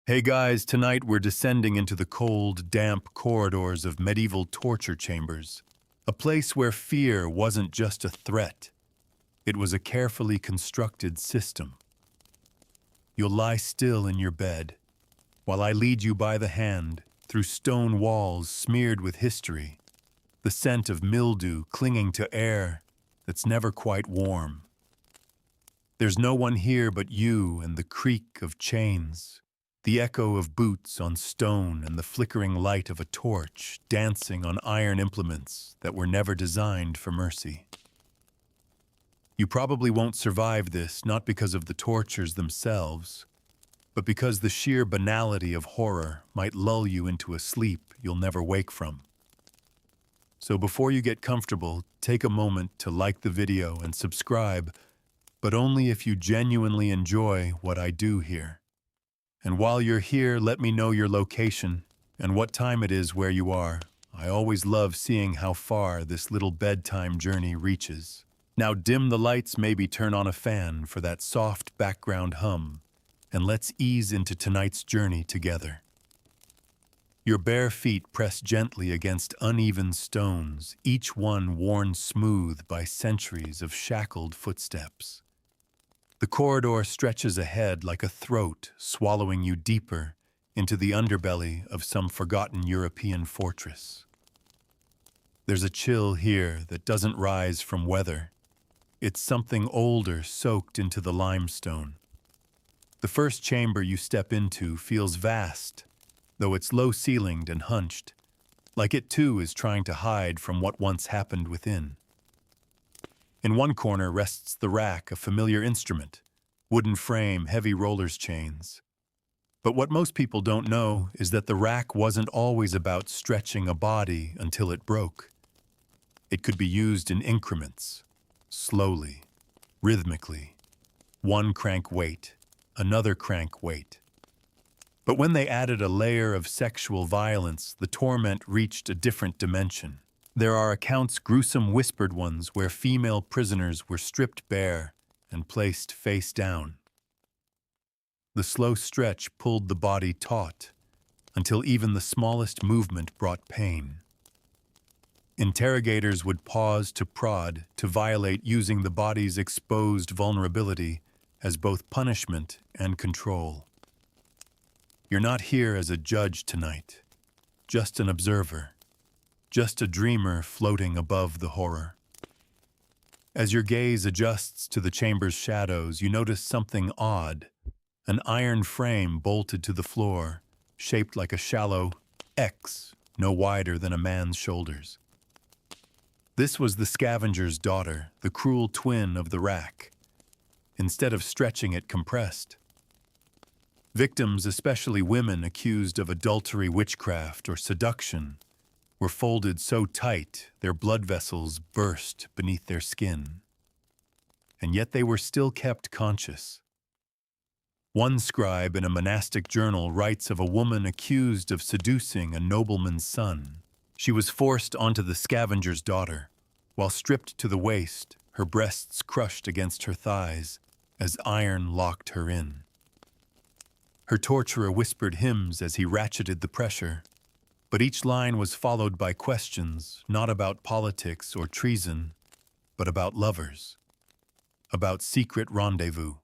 Hey guys, tonight we're descending into the cold, damp corridors of medieval torture chambers. A place where fear wasn't just a threat, it was a carefully constructed system. You'll lie still in your bed, while I lead you by the hand through stone walls smeared with history, the scent of mildew clinging to air that's never quite warm. There's no one here but you and the creak of chains, the echo of boots on stone and the flickering light of a torch dancing on iron implements that were never designed for mercy. You probably won't survive this, not because of the tortures themselves, but because the sheer banality of horror might lull you into a sleep you'll never wake from. So before you get comfortable, take a moment to like the video and subscribe, but only if you genuinely enjoy what I do here. And while you're here, let me know your location and what time it is where you are. I always love seeing how far this little bedtime journey reaches. Now dim the lights, maybe turn on a fan for that soft background hum, and let's ease into tonight's journey together. Your bare feet press gently against uneven stones, each one worn smooth by centuries of shackled footsteps. The corridor stretches ahead like a throat, swallowing you deeper into the underbelly of some forgotten European fortress. There's a chill here that doesn't rise from weather. It's something older soaked into the limestone. The first chamber you step into feels vast, though it's low-ceilinged and hunched, like it too is trying to hide from what once happened within. In one corner rests the rack, a familiar instrument, wooden frame, heavy rollers chains. But what most people don't know is that the rack wasn't always about stretching a body until it broke. It could be used in increments, slowly, rhythmically, one crank weight, another crank weight. But when they added a layer of sexual violence, the torment reached a different dimension. There are accounts, gruesome whispered ones, where female prisoners were stripped bare and placed face down. The slow stretch pulled the body taut until even the smallest movement brought pain. Interrogators would pause to prod, to violate, using the body's exposed vulnerability as both punishment and control. You're not here as a judge tonight, just an observer, just a dreamer floating above the horror. As your gaze adjusts to the chamber's shadows, you notice something odd. An iron frame bolted to the floor, shaped like a shallow X, no wider than a man's shoulders. This was the scavenger's daughter, the cruel twin of the rack. Instead of stretching, it compressed. Victims, especially women accused of adultery, witchcraft, or seduction, were folded so tight their blood vessels burst beneath their skin. And yet they were still kept conscious. One scribe in a monastic journal writes of a woman accused of seducing a nobleman's son. She was forced onto the scavenger's daughter, while stripped to the waist, her breasts crushed against her thighs as iron locked her in. Her torturer whispered hymns as he ratcheted the pressure, but each line was followed by questions, not about politics or treason, but about lovers, about secret rendezvous,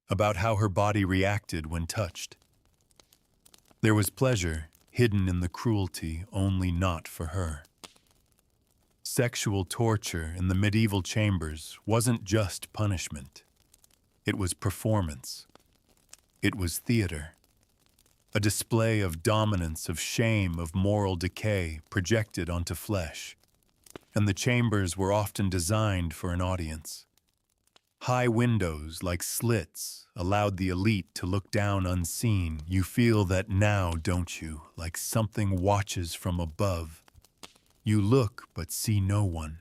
about how her body reacted when touched. There was pleasure hidden in the cruelty, only not for her. Sexual torture in the medieval chambers wasn't just punishment. It was performance. It was theater. A display of dominance, of shame, of moral decay projected onto flesh. And the chambers were often designed for an audience. High windows, like slits, allowed the elite to look down unseen. You feel that now, don't you? Like something watches from above. You look but see no one.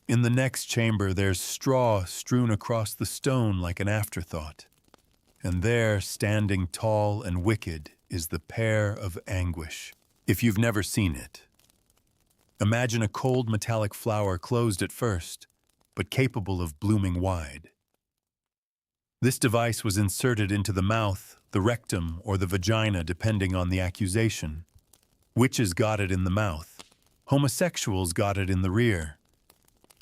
In the next chamber, there's straw strewn across the stone like an afterthought. And there, standing tall and wicked, is the pear of anguish. If you've never seen it, imagine a cold metallic flower closed at first, but capable of blooming wide. This device was inserted into the mouth, the rectum or the vagina depending on the accusation. Witches got it in the mouth. Homosexuals got it in the rear.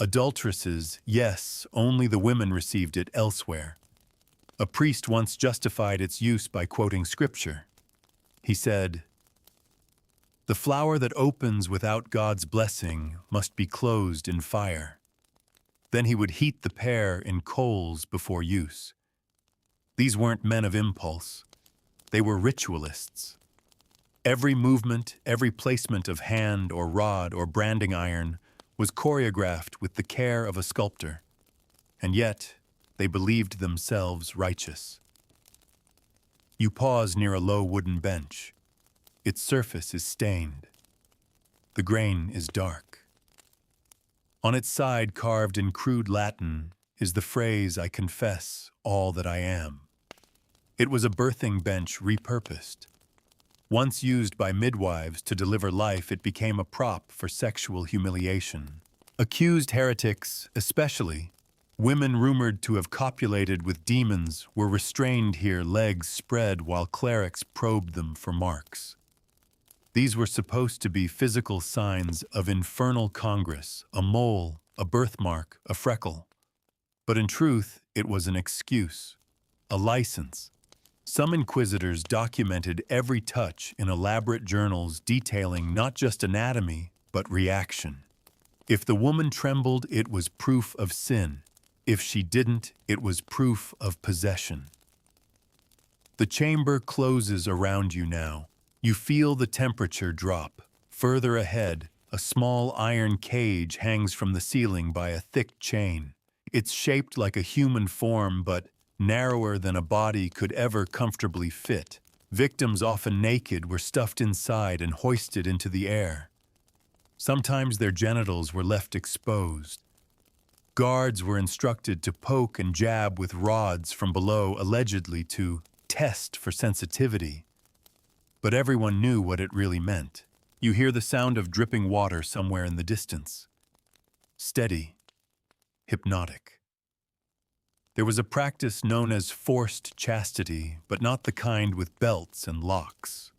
Adulteresses, yes, only the women received it elsewhere. A priest once justified its use by quoting scripture. He said, "The flower that opens without God's blessing must be closed in fire." Then he would heat the pear in coals before use. These weren't men of impulse. They were ritualists. Every movement, every placement of hand or rod or branding iron was choreographed with the care of a sculptor. And yet, they believed themselves righteous. You pause near a low wooden bench. Its surface is stained. The grain is dark. On its side, carved in crude Latin, is the phrase, "I confess all that I am." It was a birthing bench repurposed. Once used by midwives to deliver life, it became a prop for sexual humiliation. Accused heretics, especially, women rumored to have copulated with demons, were restrained here, legs spread, while clerics probed them for marks. These were supposed to be physical signs of infernal congress, a mole, a birthmark, a freckle. But in truth, it was an excuse, a license. Some inquisitors documented every touch in elaborate journals detailing not just anatomy, but reaction. If the woman trembled, it was proof of sin. If she didn't, it was proof of possession. The chamber closes around you now. You feel the temperature drop. Further ahead, a small iron cage hangs from the ceiling by a thick chain. It's shaped like a human form, but narrower than a body could ever comfortably fit. Victims, often naked, were stuffed inside and hoisted into the air. Sometimes their genitals were left exposed. Guards were instructed to poke and jab with rods from below, allegedly to test for sensitivity. But everyone knew what it really meant. You hear the sound of dripping water somewhere in the distance. Steady, hypnotic. There was a practice known as forced chastity, but not the kind with belts and locks.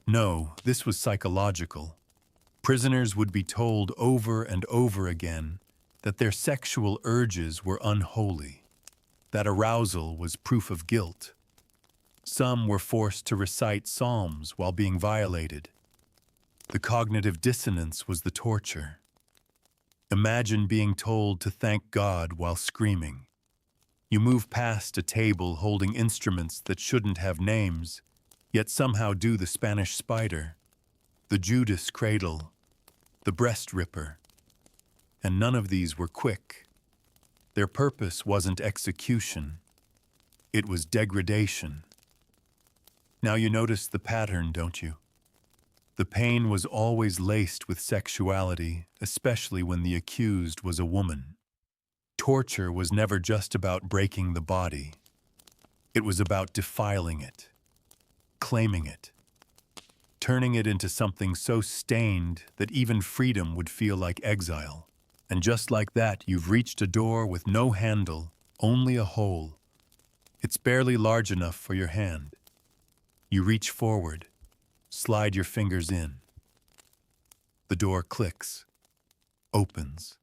No, this was psychological. Prisoners would be told over and over again that their sexual urges were unholy, that arousal was proof of guilt. Some were forced to recite psalms while being violated. The cognitive dissonance was the torture. Imagine being told to thank God while screaming. You move past a table holding instruments that shouldn't have names, yet somehow do: the Spanish spider, the Judas cradle, the breast ripper. And none of these were quick. Their purpose wasn't execution. It was degradation. Now you notice the pattern, don't you? The pain was always laced with sexuality, especially when the accused was a woman. Torture was never just about breaking the body. It was about defiling it, claiming it, turning it into something so stained that even freedom would feel like exile. And just like that, you've reached a door with no handle, only a hole. It's barely large enough for your hand. You reach forward, slide your fingers in. The door clicks, opens.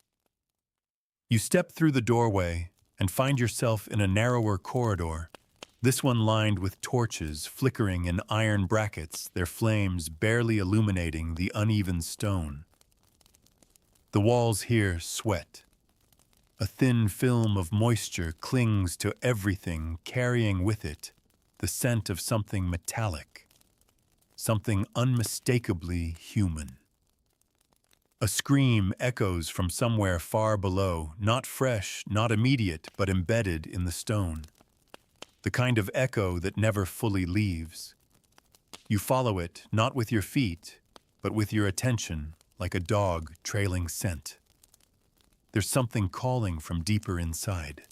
You step through the doorway and find yourself in a narrower corridor, this one lined with torches flickering in iron brackets, their flames barely illuminating the uneven stone. The walls here sweat. A thin film of moisture clings to everything, carrying with it the scent of something metallic, something unmistakably human. A scream echoes from somewhere far below, not fresh, not immediate, but embedded in the stone. The kind of echo that never fully leaves. You follow it, not with your feet, but with your attention, like a dog trailing scent. There's something calling from deeper inside.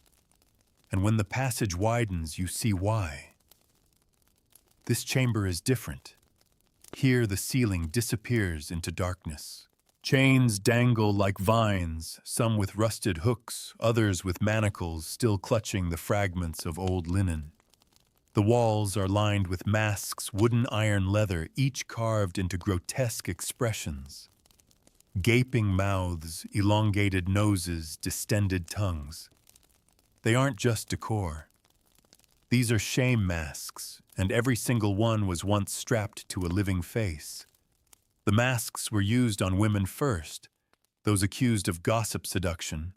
And when the passage widens, you see why. This chamber is different. Here the ceiling disappears into darkness. Chains dangle like vines, some with rusted hooks, others with manacles still clutching the fragments of old linen. The walls are lined with masks, wooden iron leather, each carved into grotesque expressions. Gaping mouths, elongated noses, distended tongues. They aren't just decor. These are shame masks, and every single one was once strapped to a living face. The masks were used on women first, those accused of gossip seduction,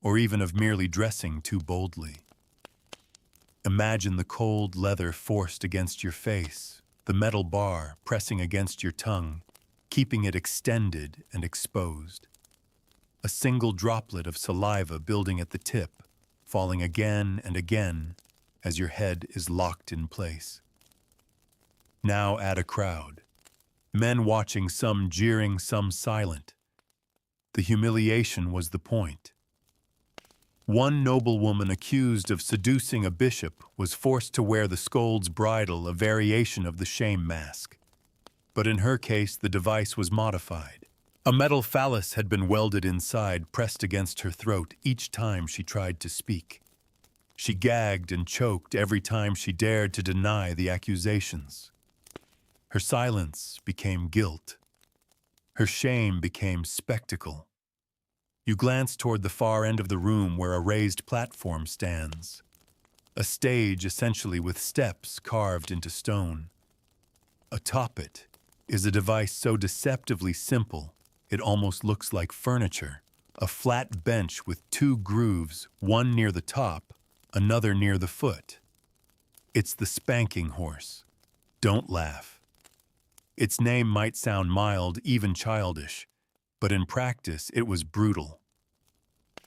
or even of merely dressing too boldly. Imagine the cold leather forced against your face, the metal bar pressing against your tongue, keeping it extended and exposed. A single droplet of saliva building at the tip, falling again and again as your head is locked in place. Now add a crowd. Men watching, some jeering, some silent. The humiliation was the point. One noblewoman accused of seducing a bishop was forced to wear the scold's bridle, a variation of the shame mask. But in her case, the device was modified. A metal phallus had been welded inside, pressed against her throat each time she tried to speak. She gagged and choked every time she dared to deny the accusations. Her silence became guilt. Her shame became spectacle. You glance toward the far end of the room where a raised platform stands. A stage essentially with steps carved into stone. Atop it is a device so deceptively simple it almost looks like furniture. A flat bench with two grooves, one near the top, another near the foot. It's the spanking horse. Don't laugh. Its name might sound mild, even childish, but in practice it was brutal.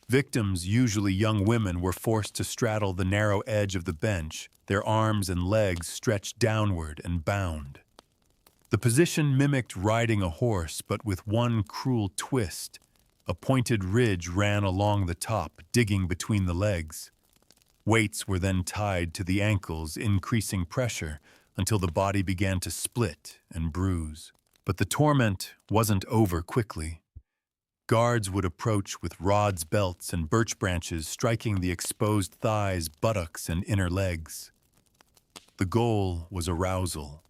Victims, usually young women, were forced to straddle the narrow edge of the bench, their arms and legs stretched downward and bound. The position mimicked riding a horse, but with one cruel twist. A pointed ridge ran along the top, digging between the legs. Weights were then tied to the ankles, increasing pressure until the body began to split and bruise. But the torment wasn't over quickly. Guards would approach with rods, belts, and birch branches, striking the exposed thighs, buttocks, and inner legs. The goal was arousal.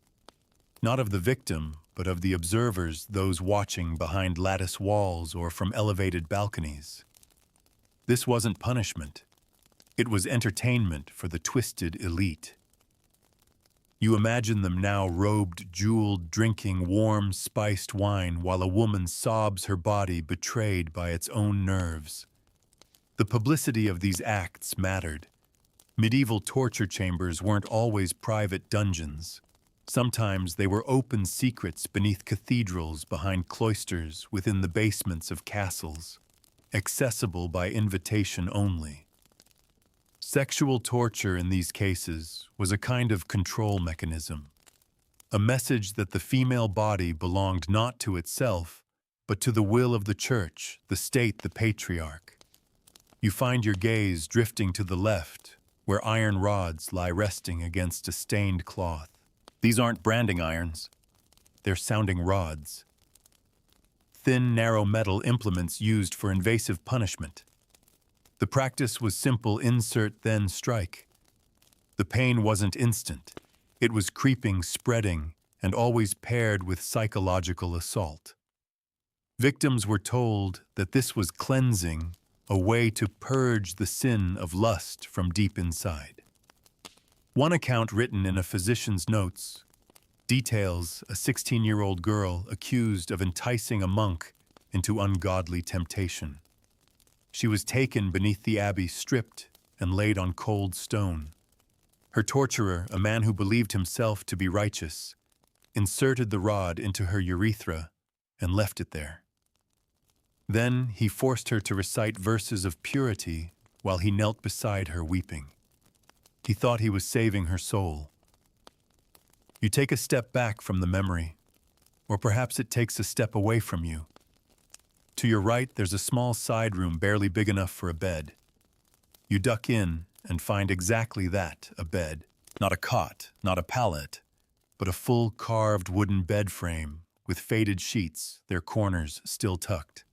Not of the victim, but of the observers, those watching behind lattice walls or from elevated balconies. This wasn't punishment. It was entertainment for the twisted elite. You imagine them now robed, jeweled, drinking warm, spiced wine while a woman sobs her body betrayed by its own nerves. The publicity of these acts mattered. Medieval torture chambers weren't always private dungeons. Sometimes they were open secrets beneath cathedrals, behind cloisters, within the basements of castles, accessible by invitation only. Sexual torture in these cases was a kind of control mechanism, a message that the female body belonged not to itself, but to the will of the church, the state, the patriarch. You find your gaze drifting to the left, where iron rods lie resting against a stained cloth. These aren't branding irons. They're sounding rods. Thin, narrow metal implements used for invasive punishment. The practice was simple: insert, then strike. The pain wasn't instant. It was creeping, spreading, and always paired with psychological assault. Victims were told that this was cleansing, a way to purge the sin of lust from deep inside. One account written in a physician's notes details a 16-year-old girl accused of enticing a monk into ungodly temptation. She was taken beneath the abbey, stripped, and laid on cold stone. Her torturer, a man who believed himself to be righteous, inserted the rod into her urethra and left it there. Then he forced her to recite verses of purity while he knelt beside her weeping. He thought he was saving her soul. You take a step back from the memory, or perhaps it takes a step away from you. To your right, there's a small side room barely big enough for a bed. You duck in and find exactly that, a bed. Not a cot, not a pallet, but a full carved wooden bed frame with faded sheets, their corners still tucked.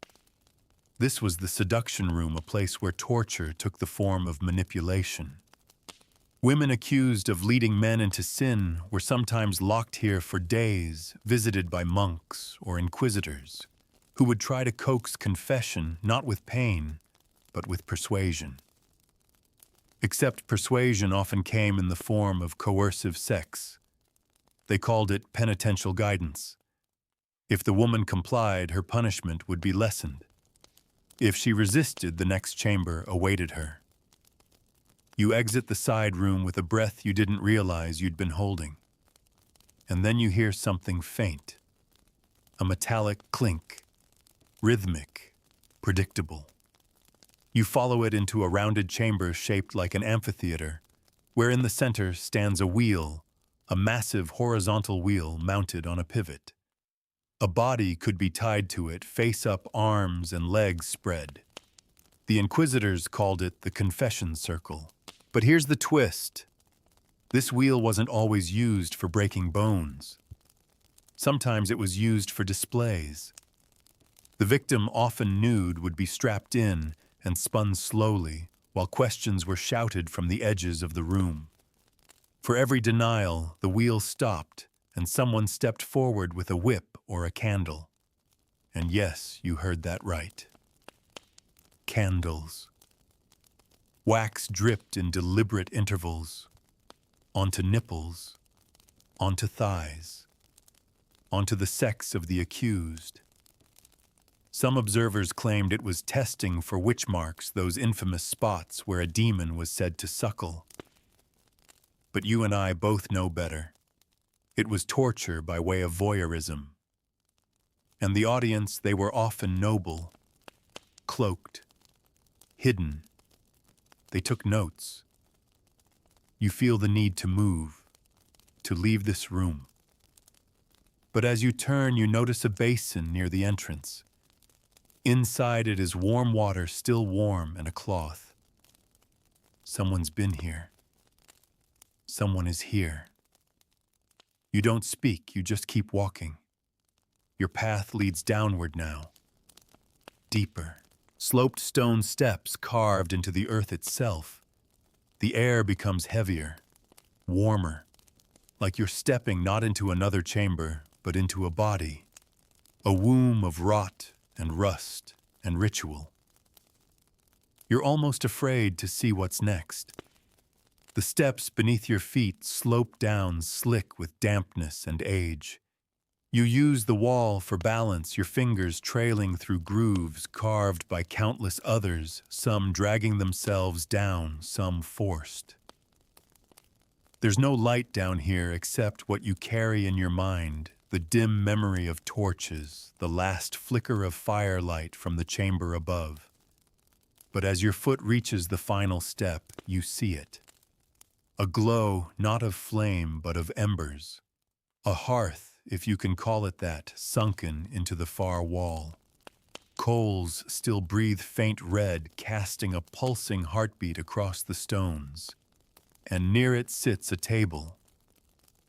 This was the seduction room, a place where torture took the form of manipulation. Women accused of leading men into sin were sometimes locked here for days, visited by monks or inquisitors, who would try to coax confession not with pain, but with persuasion. Except persuasion often came in the form of coercive sex. They called it penitential guidance. If the woman complied, her punishment would be lessened. If she resisted, the next chamber awaited her. You exit the side room with a breath you didn't realize you'd been holding. And then you hear something faint. A metallic clink, rhythmic, predictable. You follow it into a rounded chamber shaped like an amphitheater, where in the center stands a wheel, a massive horizontal wheel mounted on a pivot. A body could be tied to it, face up, arms and legs spread. The inquisitors called it the confession circle. But here's the twist. This wheel wasn't always used for breaking bones. Sometimes it was used for displays. The victim, often nude, would be strapped in and spun slowly, while questions were shouted from the edges of the room. For every denial, the wheel stopped, and someone stepped forward with a whip or a candle. And yes, you heard that right. Candles. Wax dripped in deliberate intervals, onto nipples, onto thighs, onto the sex of the accused. Some observers claimed it was testing for witch marks, those infamous spots where a demon was said to suckle. But you and I both know better. It was torture by way of voyeurism. And the audience, they were often noble, cloaked, hidden. They took notes. You feel the need to move, to leave this room. But as you turn, you notice a basin near the entrance. Inside it is warm water, still warm, and a cloth. Someone's been here. Someone is here. You don't speak, you just keep walking. Your path leads downward now, deeper. Sloped stone steps carved into the earth itself. The air becomes heavier, warmer, like you're stepping not into another chamber, but into a body, a womb of rot and rust and ritual. You're almost afraid to see what's next. The steps beneath your feet slope down, slick with dampness and age. You use the wall for balance, your fingers trailing through grooves carved by countless others, some dragging themselves down, some forced. There's no light down here except what you carry in your mind, the dim memory of torches, the last flicker of firelight from the chamber above. But as your foot reaches the final step, you see it. A glow not of flame but of embers. A hearth, if you can call it that, sunken into the far wall. Coals still breathe faint red, casting a pulsing heartbeat across the stones. And near it sits a table.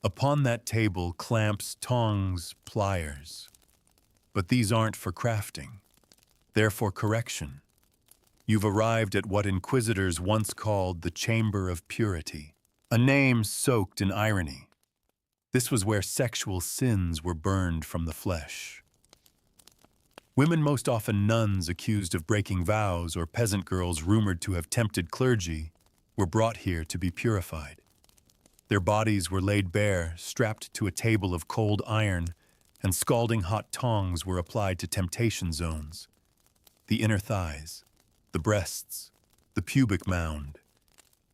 Upon that table, clamps, tongs, pliers. But these aren't for crafting. They're for correction. You've arrived at what inquisitors once called the Chamber of Purity, a name soaked in irony. This was where sexual sins were burned from the flesh. Women, most often nuns accused of breaking vows or peasant girls rumored to have tempted clergy, were brought here to be purified. Their bodies were laid bare, strapped to a table of cold iron, and scalding hot tongs were applied to temptation zones. The inner thighs, the breasts, the pubic mound.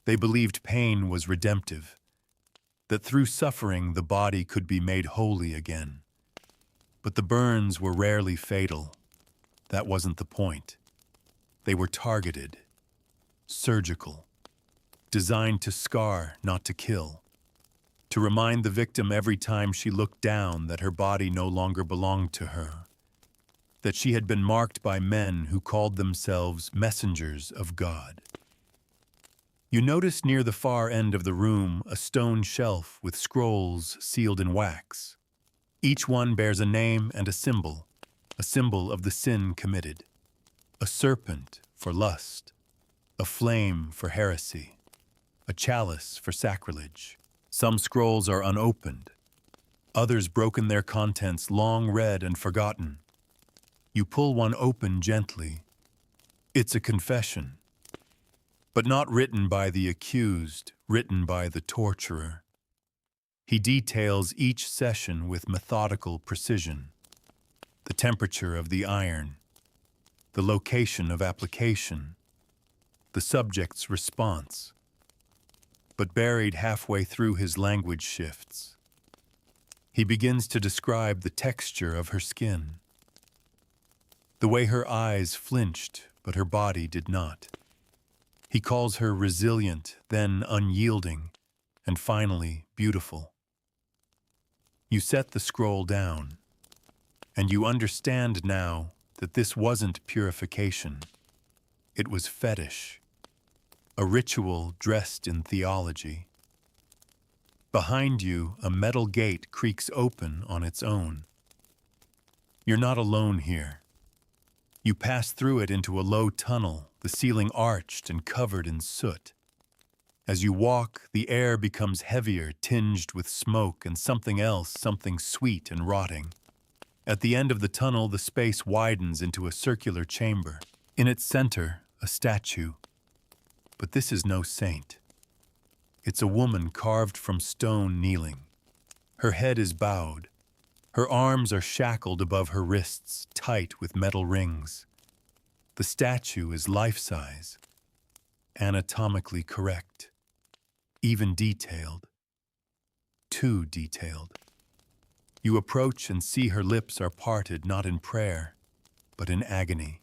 They believed pain was redemptive, that through suffering the body could be made holy again. But the burns were rarely fatal. That wasn't the point. They were targeted, surgical, designed to scar, not to kill, to remind the victim every time she looked down that her body no longer belonged to her, that she had been marked by men who called themselves messengers of God. You notice near the far end of the room a stone shelf with scrolls sealed in wax. Each one bears a name and a symbol of the sin committed. A serpent for lust, a flame for heresy, a chalice for sacrilege. Some scrolls are unopened, others broken, their contents long read and forgotten. You pull one open gently. It's a confession, but not written by the accused, written by the torturer. He details each session with methodical precision. The temperature of the iron, the location of application, the subject's response. But buried halfway through, his language shifts. He begins to describe the texture of her skin, the way her eyes flinched, but her body did not. He calls her resilient, then unyielding, and finally beautiful. You set the scroll down, and you understand now that this wasn't purification. It was fetish, a ritual dressed in theology. Behind you, a metal gate creaks open on its own. You're not alone here. You pass through it into a low tunnel, the ceiling arched and covered in soot. As you walk, the air becomes heavier, tinged with smoke and something else, something sweet and rotting. At the end of the tunnel, the space widens into a circular chamber. In its center, a statue. But this is no saint. It's a woman carved from stone, kneeling. Her head is bowed. Her arms are shackled above her wrists, tight with metal rings. The statue is life-size, anatomically correct, even detailed. Too detailed. You approach and see her lips are parted not in prayer, but in agony.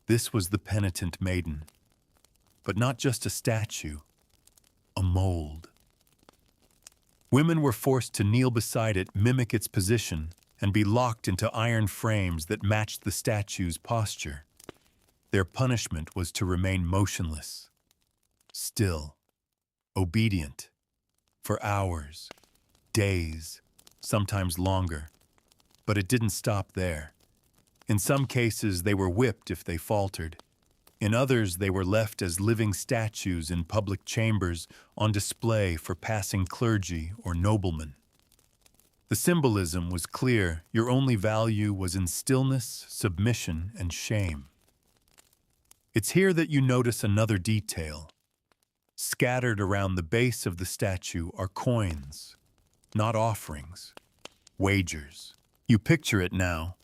This was the penitent maiden, but not just a statue, a mold. Women were forced to kneel beside it, mimic its position, and be locked into iron frames that matched the statue's posture. Their punishment was to remain motionless, still, obedient, for hours, days, sometimes longer. But it didn't stop there. In some cases, they were whipped if they faltered. In others, they were left as living statues in public chambers on display for passing clergy or noblemen. The symbolism was clear. Your only value was in stillness, submission, and shame. It's here that you notice another detail. Scattered around the base of the statue are coins, not offerings, wagers. You picture it now.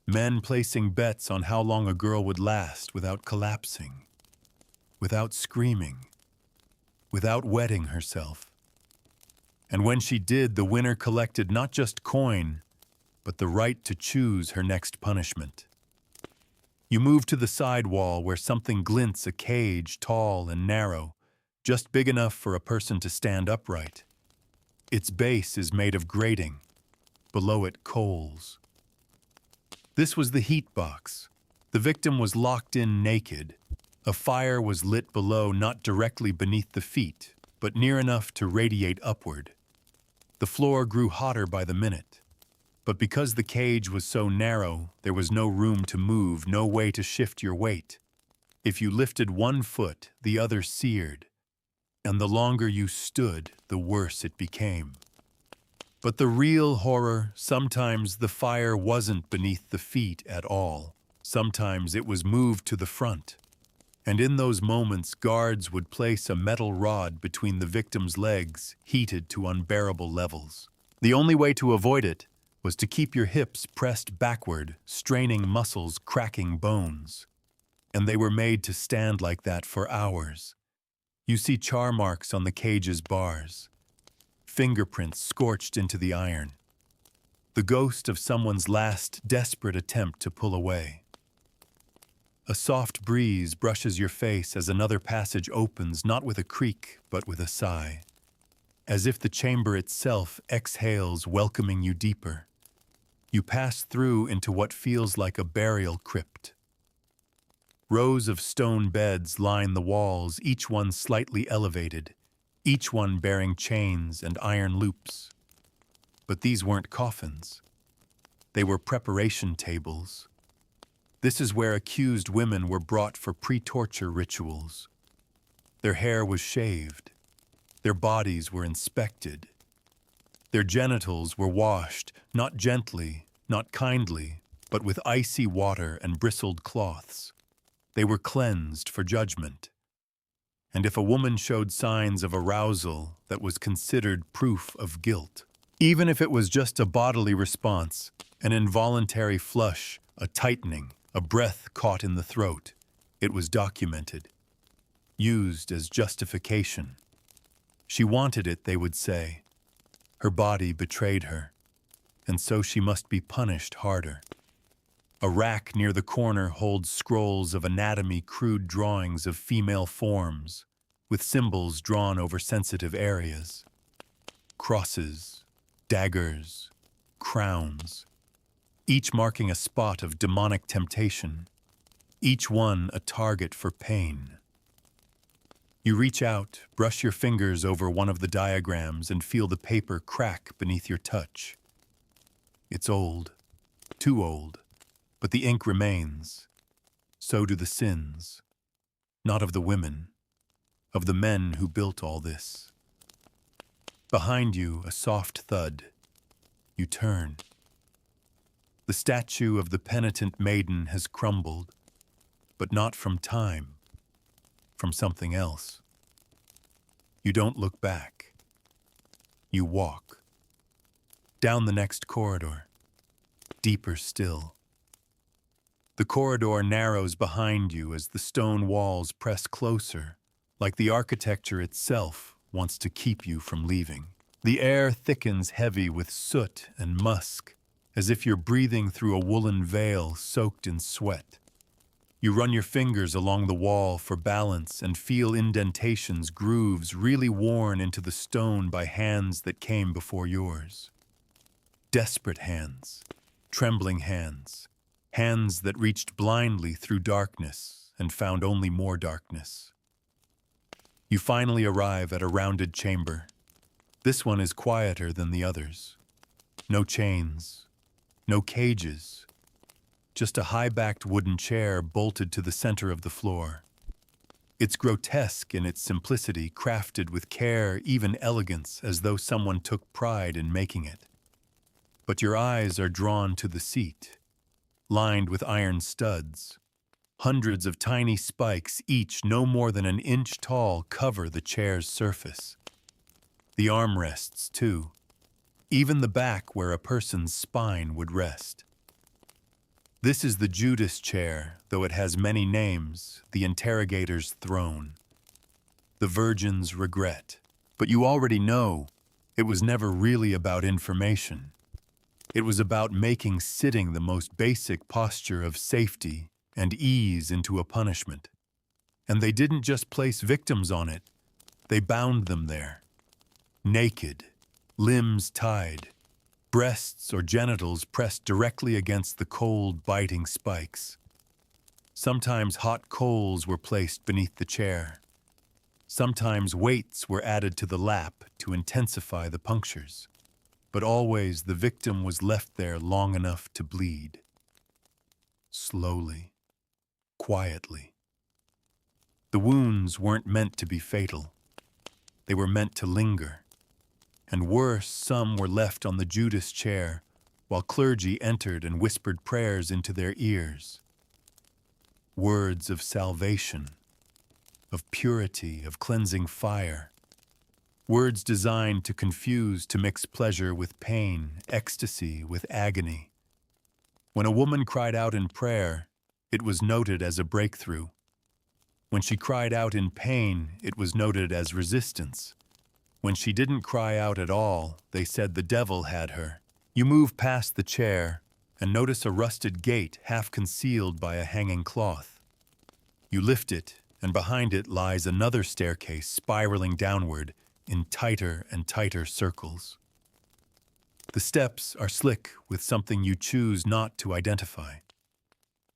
Men placing bets on how long a girl would last without collapsing, without screaming, without wetting herself. And when she did, the winner collected not just coin, but the right to choose her next punishment. You move to the side wall where something glints, a cage, tall and narrow, just big enough for a person to stand upright. Its base is made of grating, below it coals. This was the heat box. The victim was locked in naked. A fire was lit below, not directly beneath the feet, but near enough to radiate upward. The floor grew hotter by the minute. But because the cage was so narrow, there was no room to move, no way to shift your weight. If you lifted one foot, the other seared. And the longer you stood, the worse it became. But the real horror, sometimes the fire wasn't beneath the feet at all. Sometimes it was moved to the front. And in those moments, guards would place a metal rod between the victim's legs, heated to unbearable levels. The only way to avoid it was to keep your hips pressed backward, straining muscles, cracking bones. And they were made to stand like that for hours. You see char marks on the cage's bars. Fingerprints scorched into the iron. The ghost of someone's last desperate attempt to pull away. A soft breeze brushes your face as another passage opens, not with a creak, but with a sigh. As if the chamber itself exhales, welcoming you deeper. You pass through into what feels like a burial crypt. Rows of stone beds line the walls, each one slightly elevated, each one bearing chains and iron loops. But these weren't coffins. They were preparation tables. This is where accused women were brought for pre-torture rituals. Their hair was shaved. Their bodies were inspected. Their genitals were washed, not gently, not kindly, but with icy water and bristled cloths. They were cleansed for judgment. And if a woman showed signs of arousal, that was considered proof of guilt. Even if it was just a bodily response, an involuntary flush, a tightening, a breath caught in the throat, it was documented, used as justification. She wanted it, they would say. Her body betrayed her, and so she must be punished harder. A rack near the corner holds scrolls of anatomy, crude drawings of female forms, with symbols drawn over sensitive areas. Crosses, daggers, crowns, each marking a spot of demonic temptation, each one a target for pain. You reach out, brush your fingers over one of the diagrams, and feel the paper crack beneath your touch. It's old, too old, but the ink remains. So do the sins, not of the women, of the men who built all this. Behind you, a soft thud. You turn. The statue of the penitent maiden has crumbled, but not from time, from something else. You don't look back. You walk. Down the next corridor, deeper still. The corridor narrows behind you as the stone walls press closer, like the architecture itself wants to keep you from leaving. The air thickens heavy with soot and musk, as if you're breathing through a woolen veil soaked in sweat. You run your fingers along the wall for balance and feel indentations, grooves really worn into the stone by hands that came before yours. Desperate hands, trembling hands, hands that reached blindly through darkness and found only more darkness. You finally arrive at a rounded chamber. This one is quieter than the others. No chains, no cages, just a high-backed wooden chair bolted to the center of the floor. It's grotesque in its simplicity, crafted with care, even elegance, as though someone took pride in making it. But your eyes are drawn to the seat, lined with iron studs. Hundreds of tiny spikes, each no more than an inch tall, cover the chair's surface. The armrests, too. Even the back where a person's spine would rest. This is the Judas chair, though it has many names, the interrogator's throne, the virgin's regret. But you already know, it was never really about information. It was about making sitting the most basic posture of safety and ease into a punishment. And they didn't just place victims on it, they bound them there. Naked, limbs tied, breasts or genitals pressed directly against the cold, biting spikes. Sometimes hot coals were placed beneath the chair. Sometimes weights were added to the lap to intensify the punctures. But always the victim was left there long enough to bleed. Slowly, quietly. The wounds weren't meant to be fatal. They were meant to linger. And worse, some were left on the Judas chair, while clergy entered and whispered prayers into their ears. Words of salvation, of purity, of cleansing fire. Words designed to confuse, to mix pleasure with pain, ecstasy with agony. When a woman cried out in prayer, it was noted as a breakthrough. When she cried out in pain, it was noted as resistance. When she didn't cry out at all, they said the devil had her. You move past the chair and notice a rusted gate half concealed by a hanging cloth. You lift it, and behind it lies another staircase spiraling downward in tighter and tighter circles. The steps are slick with something you choose not to identify.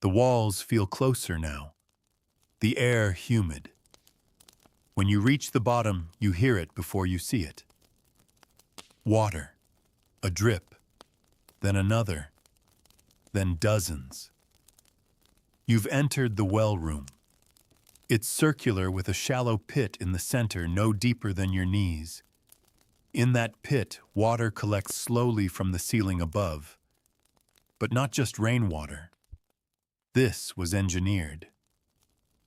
The walls feel closer now, the air humid. When you reach the bottom, you hear it before you see it. Water, a drip, then another, then dozens. You've entered the well room. It's circular with a shallow pit in the center no deeper than your knees. In that pit, water collects slowly from the ceiling above. But not just rainwater. This was engineered.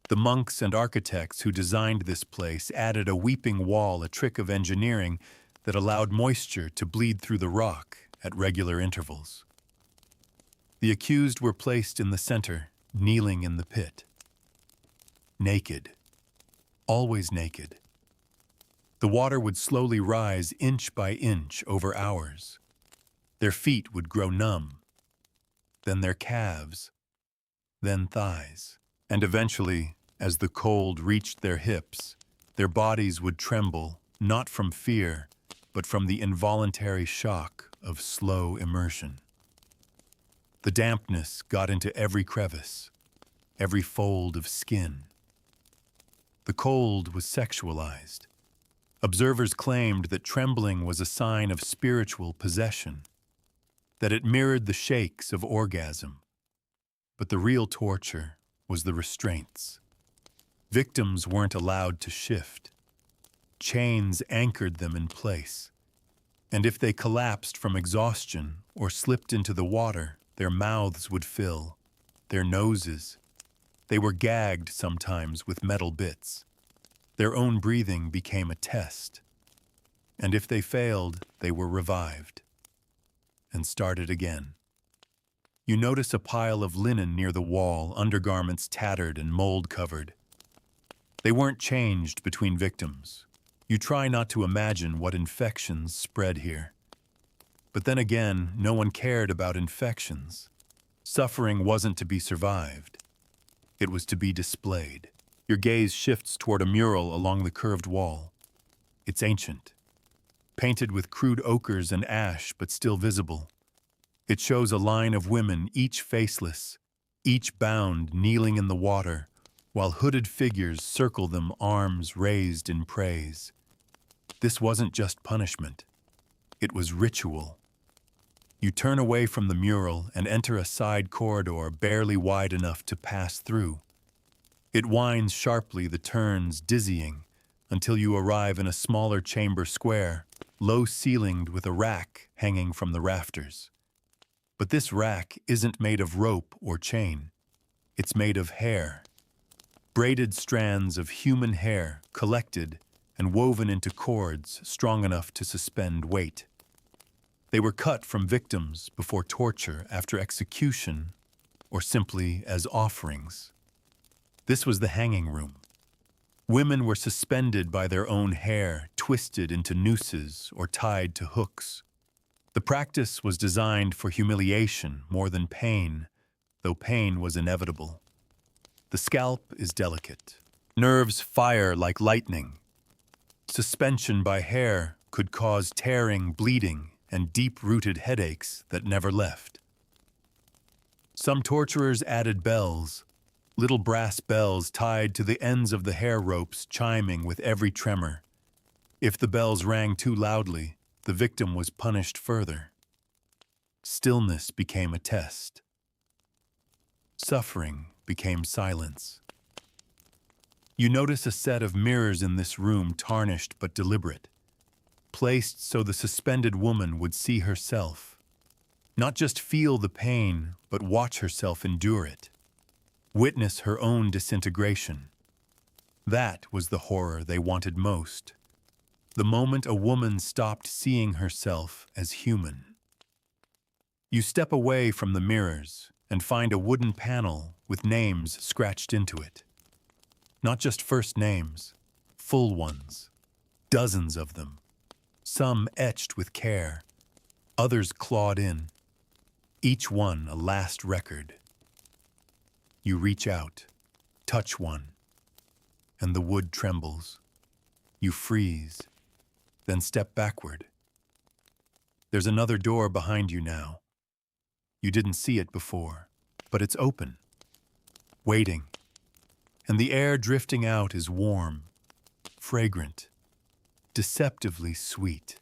The monks and architects who designed this place added a weeping wall, a trick of engineering that allowed moisture to bleed through the rock at regular intervals. The accused were placed in the center, kneeling in the pit. Naked. Always naked. The water would slowly rise inch by inch over hours. Their feet would grow numb, then their calves, then thighs. And eventually, as the cold reached their hips, their bodies would tremble, not from fear, but from the involuntary shock of slow immersion. The dampness got into every crevice, every fold of skin. The cold was sexualized. Observers claimed that trembling was a sign of spiritual possession, that it mirrored the shakes of orgasm. But the real torture was the restraints. Victims weren't allowed to shift. Chains anchored them in place. And if they collapsed from exhaustion or slipped into the water, their mouths would fill, their noses. They were gagged sometimes with metal bits. Their own breathing became a test. And if they failed, they were revived and started again. You notice a pile of linen near the wall, undergarments tattered and mold-covered. They weren't changed between victims. You try not to imagine what infections spread here. But then again, no one cared about infections. Suffering wasn't to be survived. It was to be displayed. Your gaze shifts toward a mural along the curved wall. It's ancient, painted with crude ochres and ash, but still visible. It shows a line of women, each faceless, each bound, kneeling in the water, while hooded figures circle them, arms raised in praise. This wasn't just punishment. It was ritual. You turn away from the mural and enter a side corridor barely wide enough to pass through. It winds sharply, the turns dizzying, until you arrive in a smaller chamber square, low-ceilinged with a rack hanging from the rafters. But this rack isn't made of rope or chain. It's made of hair. Braided strands of human hair collected and woven into cords strong enough to suspend weight. They were cut from victims before torture, after execution, or simply as offerings. This was the hanging room. Women were suspended by their own hair, twisted into nooses or tied to hooks. The practice was designed for humiliation more than pain, though pain was inevitable. The scalp is delicate. Nerves fire like lightning. Suspension by hair could cause tearing, bleeding, and deep-rooted headaches that never left. Some torturers added bells, little brass bells tied to the ends of the hair ropes, chiming with every tremor. If the bells rang too loudly, the victim was punished further. Stillness became a test. Suffering became silence. You notice a set of mirrors in this room, tarnished but deliberate, placed so the suspended woman would see herself. Not just feel the pain, but watch herself endure it. Witness her own disintegration. That was the horror they wanted most. The moment a woman stopped seeing herself as human. You step away from the mirrors and find a wooden panel with names scratched into it. Not just first names, full ones. Dozens of them. Some etched with care, others clawed in. Each one a last record. You reach out, touch one, and the wood trembles. You freeze, then step backward. There's another door behind you now. You didn't see it before, but it's open, waiting, and the air drifting out is warm, fragrant, deceptively sweet.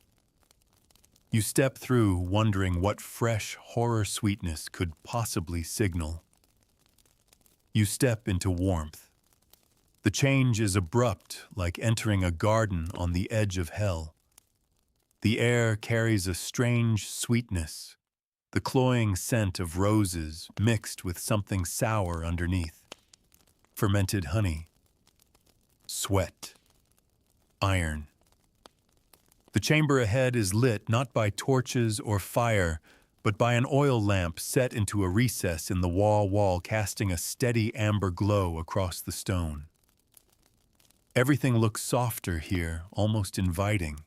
You step through, wondering what fresh horror sweetness could possibly signal. You step into warmth, The change is abrupt, like entering a garden on the edge of hell. The air carries a strange sweetness, the cloying scent of roses mixed with something sour underneath. Fermented honey, sweat, iron. The chamber ahead is lit not by torches or fire, but by an oil lamp set into a recess in the wall casting a steady amber glow across the stone. Everything looks softer here, almost inviting.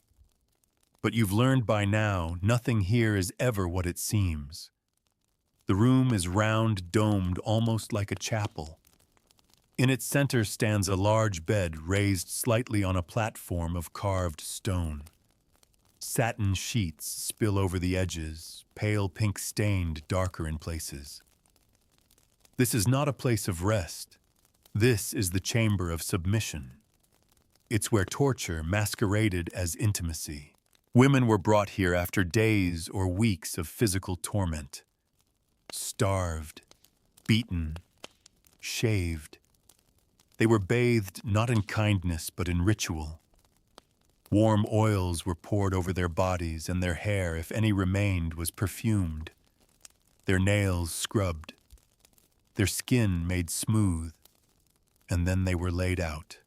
But you've learned by now, nothing here is ever what it seems. The room is round, domed, almost like a chapel. In its center stands a large bed raised slightly on a platform of carved stone. Satin sheets spill over the edges, pale pink stained darker in places. This is not a place of rest. This is the chamber of submission. It's where torture masqueraded as intimacy. Women were brought here after days or weeks of physical torment. Starved, beaten, shaved. They were bathed not in kindness but in ritual. Warm oils were poured over their bodies, and their hair, if any remained, was perfumed. Their nails scrubbed, their skin made smooth, and then they were laid out.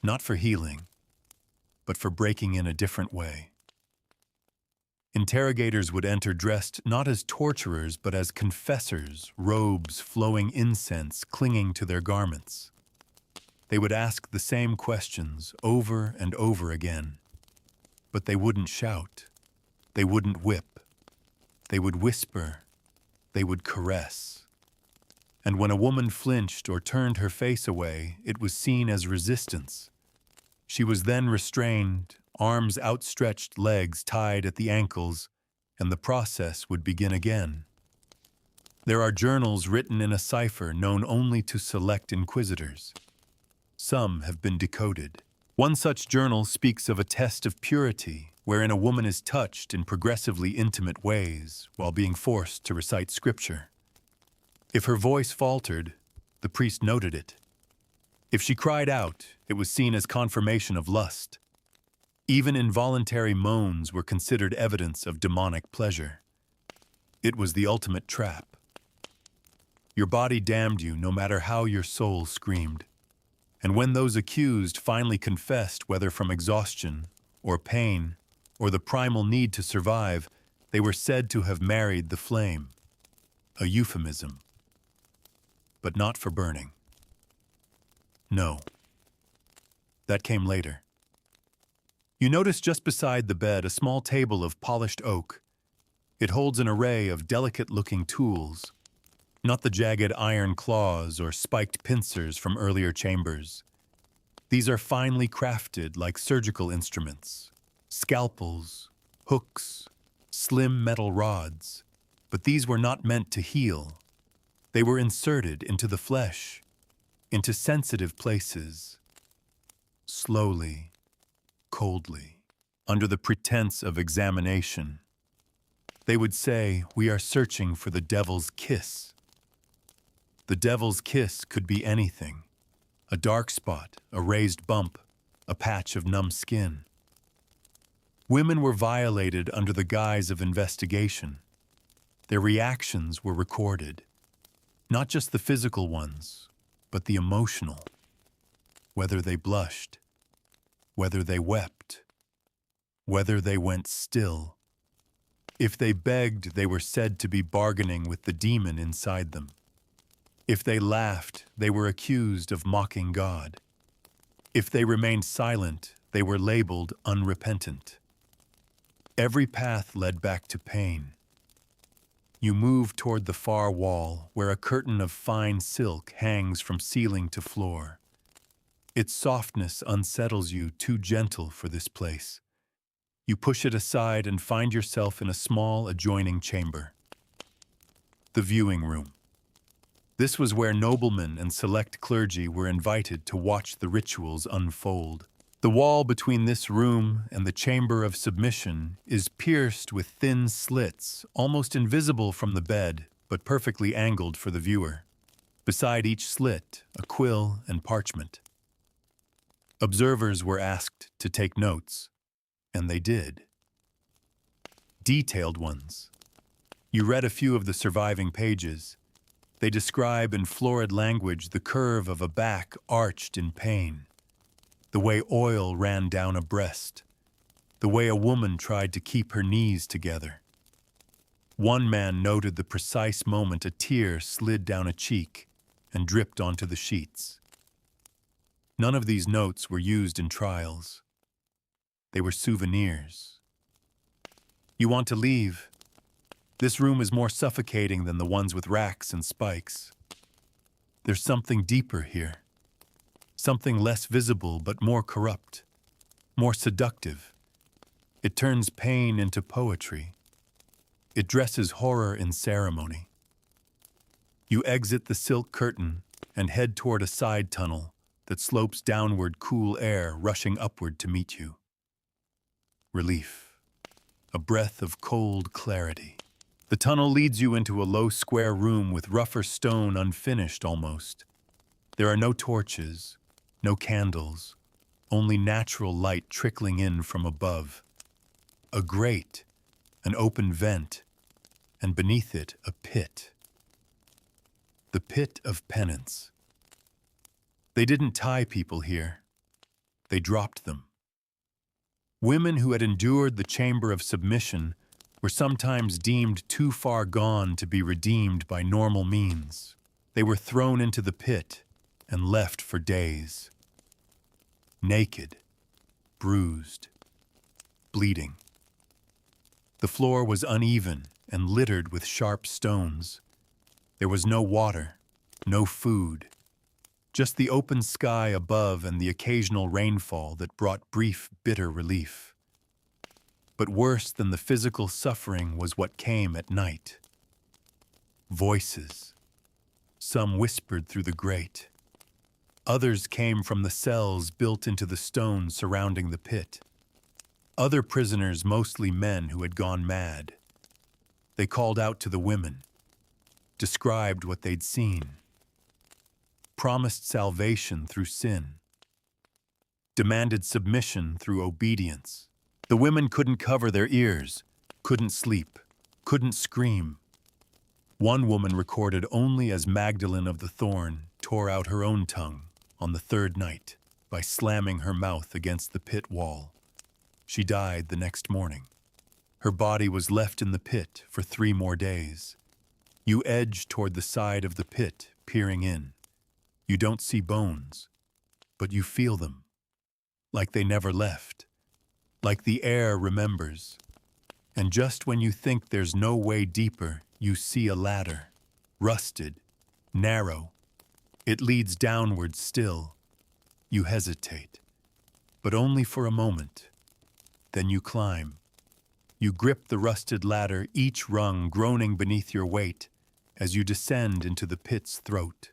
Not for healing, but for breaking in a different way. Interrogators would enter dressed not as torturers, but as confessors, robes flowing incense clinging to their garments. They would ask the same questions over and over again. But they wouldn't shout. They wouldn't whip. They would whisper. They would caress. And when a woman flinched or turned her face away, it was seen as resistance. She was then restrained, arms outstretched, legs tied at the ankles, and the process would begin again. There are journals written in a cipher known only to select inquisitors. Some have been decoded. One such journal speaks of a test of purity, wherein a woman is touched in progressively intimate ways while being forced to recite scripture. If her voice faltered, the priest noted it. If she cried out, it was seen as confirmation of lust. Even involuntary moans were considered evidence of demonic pleasure. It was the ultimate trap. Your body damned you no matter how your soul screamed. And when those accused finally confessed, whether from exhaustion or pain or the primal need to survive, they were said to have married the flame. A euphemism. But not for burning. No. That came later. You notice just beside the bed a small table of polished oak. It holds an array of delicate-looking tools, not the jagged iron claws or spiked pincers from earlier chambers. These are finely crafted like surgical instruments, scalpels, hooks, slim metal rods. But these were not meant to heal. They were inserted into the flesh, into sensitive places, slowly, coldly, under the pretense of examination. They would say, "We are searching for the devil's kiss." The devil's kiss could be anything. A dark spot, a raised bump, a patch of numb skin. Women were violated under the guise of investigation. Their reactions were recorded. Not just the physical ones, but the emotional. Whether they blushed, whether they wept, whether they went still. If they begged, they were said to be bargaining with the demon inside them. If they laughed, they were accused of mocking God. If they remained silent, they were labeled unrepentant. Every path led back to pain. You move toward the far wall, where a curtain of fine silk hangs from ceiling to floor. Its softness unsettles you, too gentle for this place. You push it aside and find yourself in a small adjoining chamber. The viewing room. This was where noblemen and select clergy were invited to watch the rituals unfold. The wall between this room and the chamber of submission is pierced with thin slits, almost invisible from the bed, but perfectly angled for the viewer. Beside each slit, a quill and parchment. Observers were asked to take notes, and they did. Detailed ones. You read a few of the surviving pages. They describe in florid language the curve of a back arched in pain, the way oil ran down a breast, the way a woman tried to keep her knees together. One man noted the precise moment a tear slid down a cheek and dripped onto the sheets. None of these notes were used in trials. They were souvenirs. You want to leave? This room is more suffocating than the ones with racks and spikes. There's something deeper here. Something less visible but more corrupt, more seductive. It turns pain into poetry. It dresses horror in ceremony. You exit the silk curtain and head toward a side tunnel that slopes downward, cool air rushing upward to meet you. Relief. A breath of cold clarity. The tunnel leads you into a low square room with rougher stone, unfinished almost. There are no torches, no candles, only natural light trickling in from above. A grate, an open vent, and beneath it a pit. The pit of penance. They didn't tie people here. They dropped them. Women who had endured the chamber of submission were sometimes deemed too far gone to be redeemed by normal means. They were thrown into the pit and left for days. Naked, bruised, bleeding. The floor was uneven and littered with sharp stones. There was no water, no food, just the open sky above and the occasional rainfall that brought brief, bitter relief. But worse than the physical suffering was what came at night. Voices. Some whispered through the grate. Others came from the cells built into the stone surrounding the pit. Other prisoners, mostly men who had gone mad. They called out to the women, described what they'd seen, promised salvation through sin, demanded submission through obedience. The women couldn't cover their ears, couldn't sleep, couldn't scream. One woman recorded only as Magdalene of the Thorn tore out her own tongue on the third night by slamming her mouth against the pit wall. She died the next morning. Her body was left in the pit for 3 more days. You edge toward the side of the pit, peering in. You don't see bones, but you feel them, like they never left, like the air remembers. And just when you think there's no way deeper, you see a ladder, rusted, narrow. It leads downward still. You hesitate, but only for a moment. Then you climb. You grip the rusted ladder, each rung groaning beneath your weight as you descend into the pit's throat.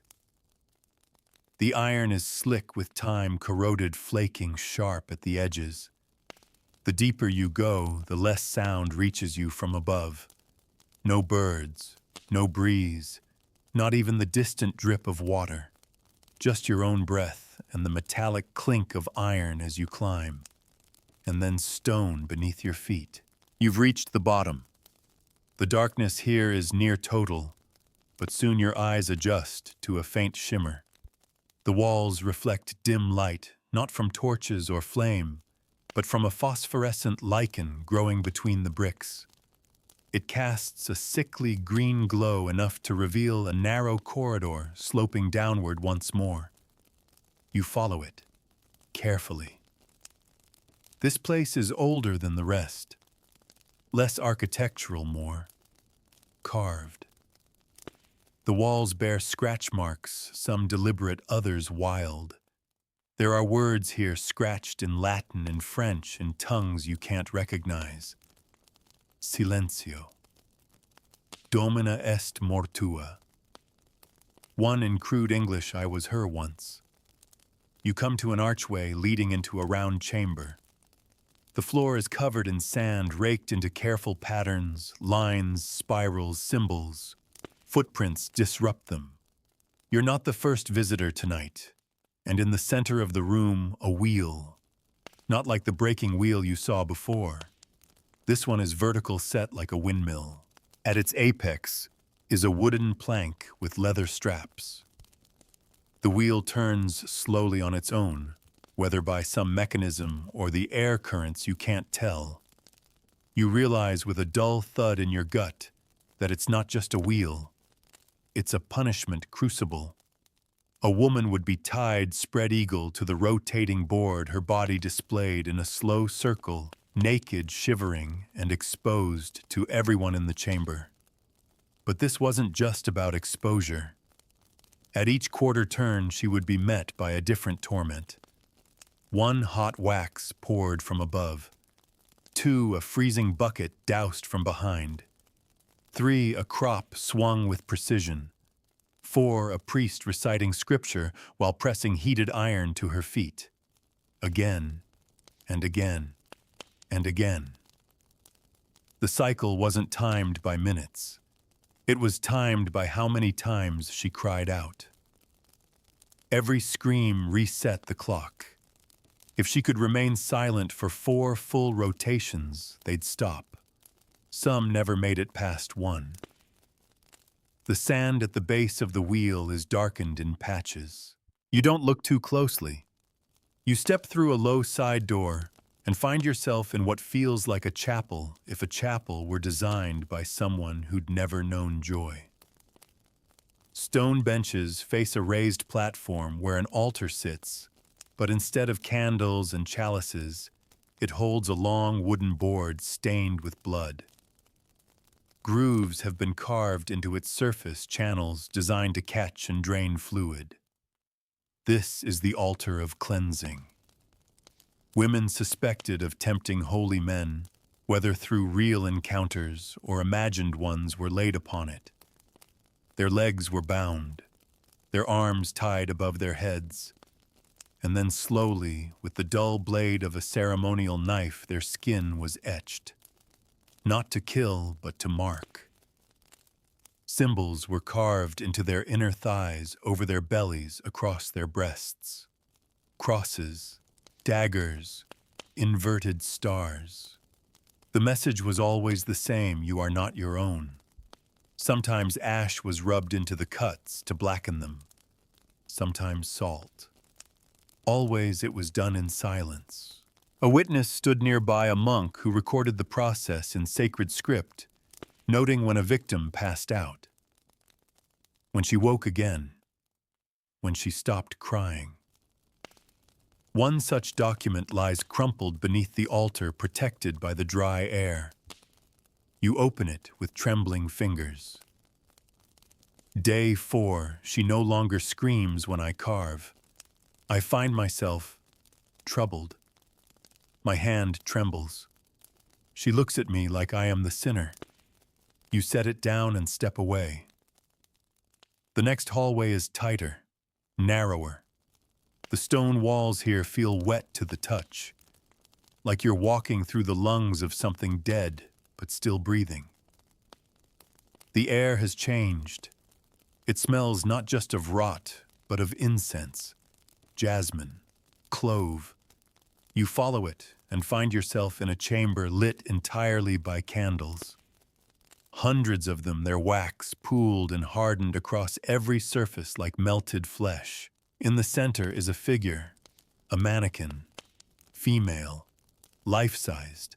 The iron is slick with time, corroded, flaking, sharp at the edges. The deeper you go, the less sound reaches you from above. No birds, no breeze, not even the distant drip of water. Just your own breath and the metallic clink of iron as you climb. And then stone beneath your feet. You've reached the bottom. The darkness here is near total, but soon your eyes adjust to a faint shimmer. The walls reflect dim light, not from torches or flame, but from a phosphorescent lichen growing between the bricks. It casts a sickly green glow enough to reveal a narrow corridor sloping downward once more. You follow it, carefully. This place is older than the rest. Less architectural, more carved. The walls bear scratch marks, some deliberate, others wild. There are words here scratched in Latin and French in tongues you can't recognize. Silencio. Domina est mortua. One in crude English, I was her once. You come to an archway leading into a round chamber. The floor is covered in sand, raked into careful patterns, lines, spirals, symbols. Footprints disrupt them. You're not the first visitor tonight, and in the center of the room, a wheel. Not like the breaking wheel you saw before. This one is vertical, set like a windmill. At its apex is a wooden plank with leather straps. The wheel turns slowly on its own, whether by some mechanism or the air currents you can't tell. You realize with a dull thud in your gut that it's not just a wheel, it's a punishment crucible. A woman would be tied spread-eagle to the rotating board, her body displayed in a slow circle, naked, shivering, and exposed to everyone in the chamber. But this wasn't just about exposure. At each quarter turn, she would be met by a different torment. 1, hot wax poured from above. 2, a freezing bucket doused from behind. 3, a crop swung with precision. 4, a priest reciting scripture while pressing heated iron to her feet. Again, and again, and again. The cycle wasn't timed by minutes. It was timed by how many times she cried out. Every scream reset the clock. If she could remain silent for 4 full rotations, they'd stop. Some never made it past 1. The sand at the base of the wheel is darkened in patches. You don't look too closely. You step through a low side door and find yourself in what feels like a chapel if a chapel were designed by someone who'd never known joy. Stone benches face a raised platform where an altar sits, but instead of candles and chalices, it holds a long wooden board stained with blood. Grooves have been carved into its surface, channels designed to catch and drain fluid. This is the altar of cleansing. Women suspected of tempting holy men, whether through real encounters or imagined ones, were laid upon it. Their legs were bound, their arms tied above their heads, and then slowly, with the dull blade of a ceremonial knife, their skin was etched. Not to kill, but to mark. Symbols were carved into their inner thighs, over their bellies, across their breasts. Crosses, daggers, inverted stars. The message was always the same: you are not your own. Sometimes ash was rubbed into the cuts to blacken them, sometimes salt. Always it was done in silence. A witness stood nearby, a monk who recorded the process in sacred script, noting when a victim passed out, when she woke again, when she stopped crying. One such document lies crumpled beneath the altar, protected by the dry air. You open it with trembling fingers. Day 4, she no longer screams when I carve. I find myself troubled. My hand trembles. She looks at me like I am the sinner. You set it down and step away. The next hallway is tighter, narrower. The stone walls here feel wet to the touch, like you're walking through the lungs of something dead but still breathing. The air has changed. It smells not just of rot, but of incense, jasmine, clove. You follow it and find yourself in a chamber lit entirely by candles. Hundreds of them, their wax pooled and hardened across every surface like melted flesh. In the center is a figure, a mannequin, female, life-sized,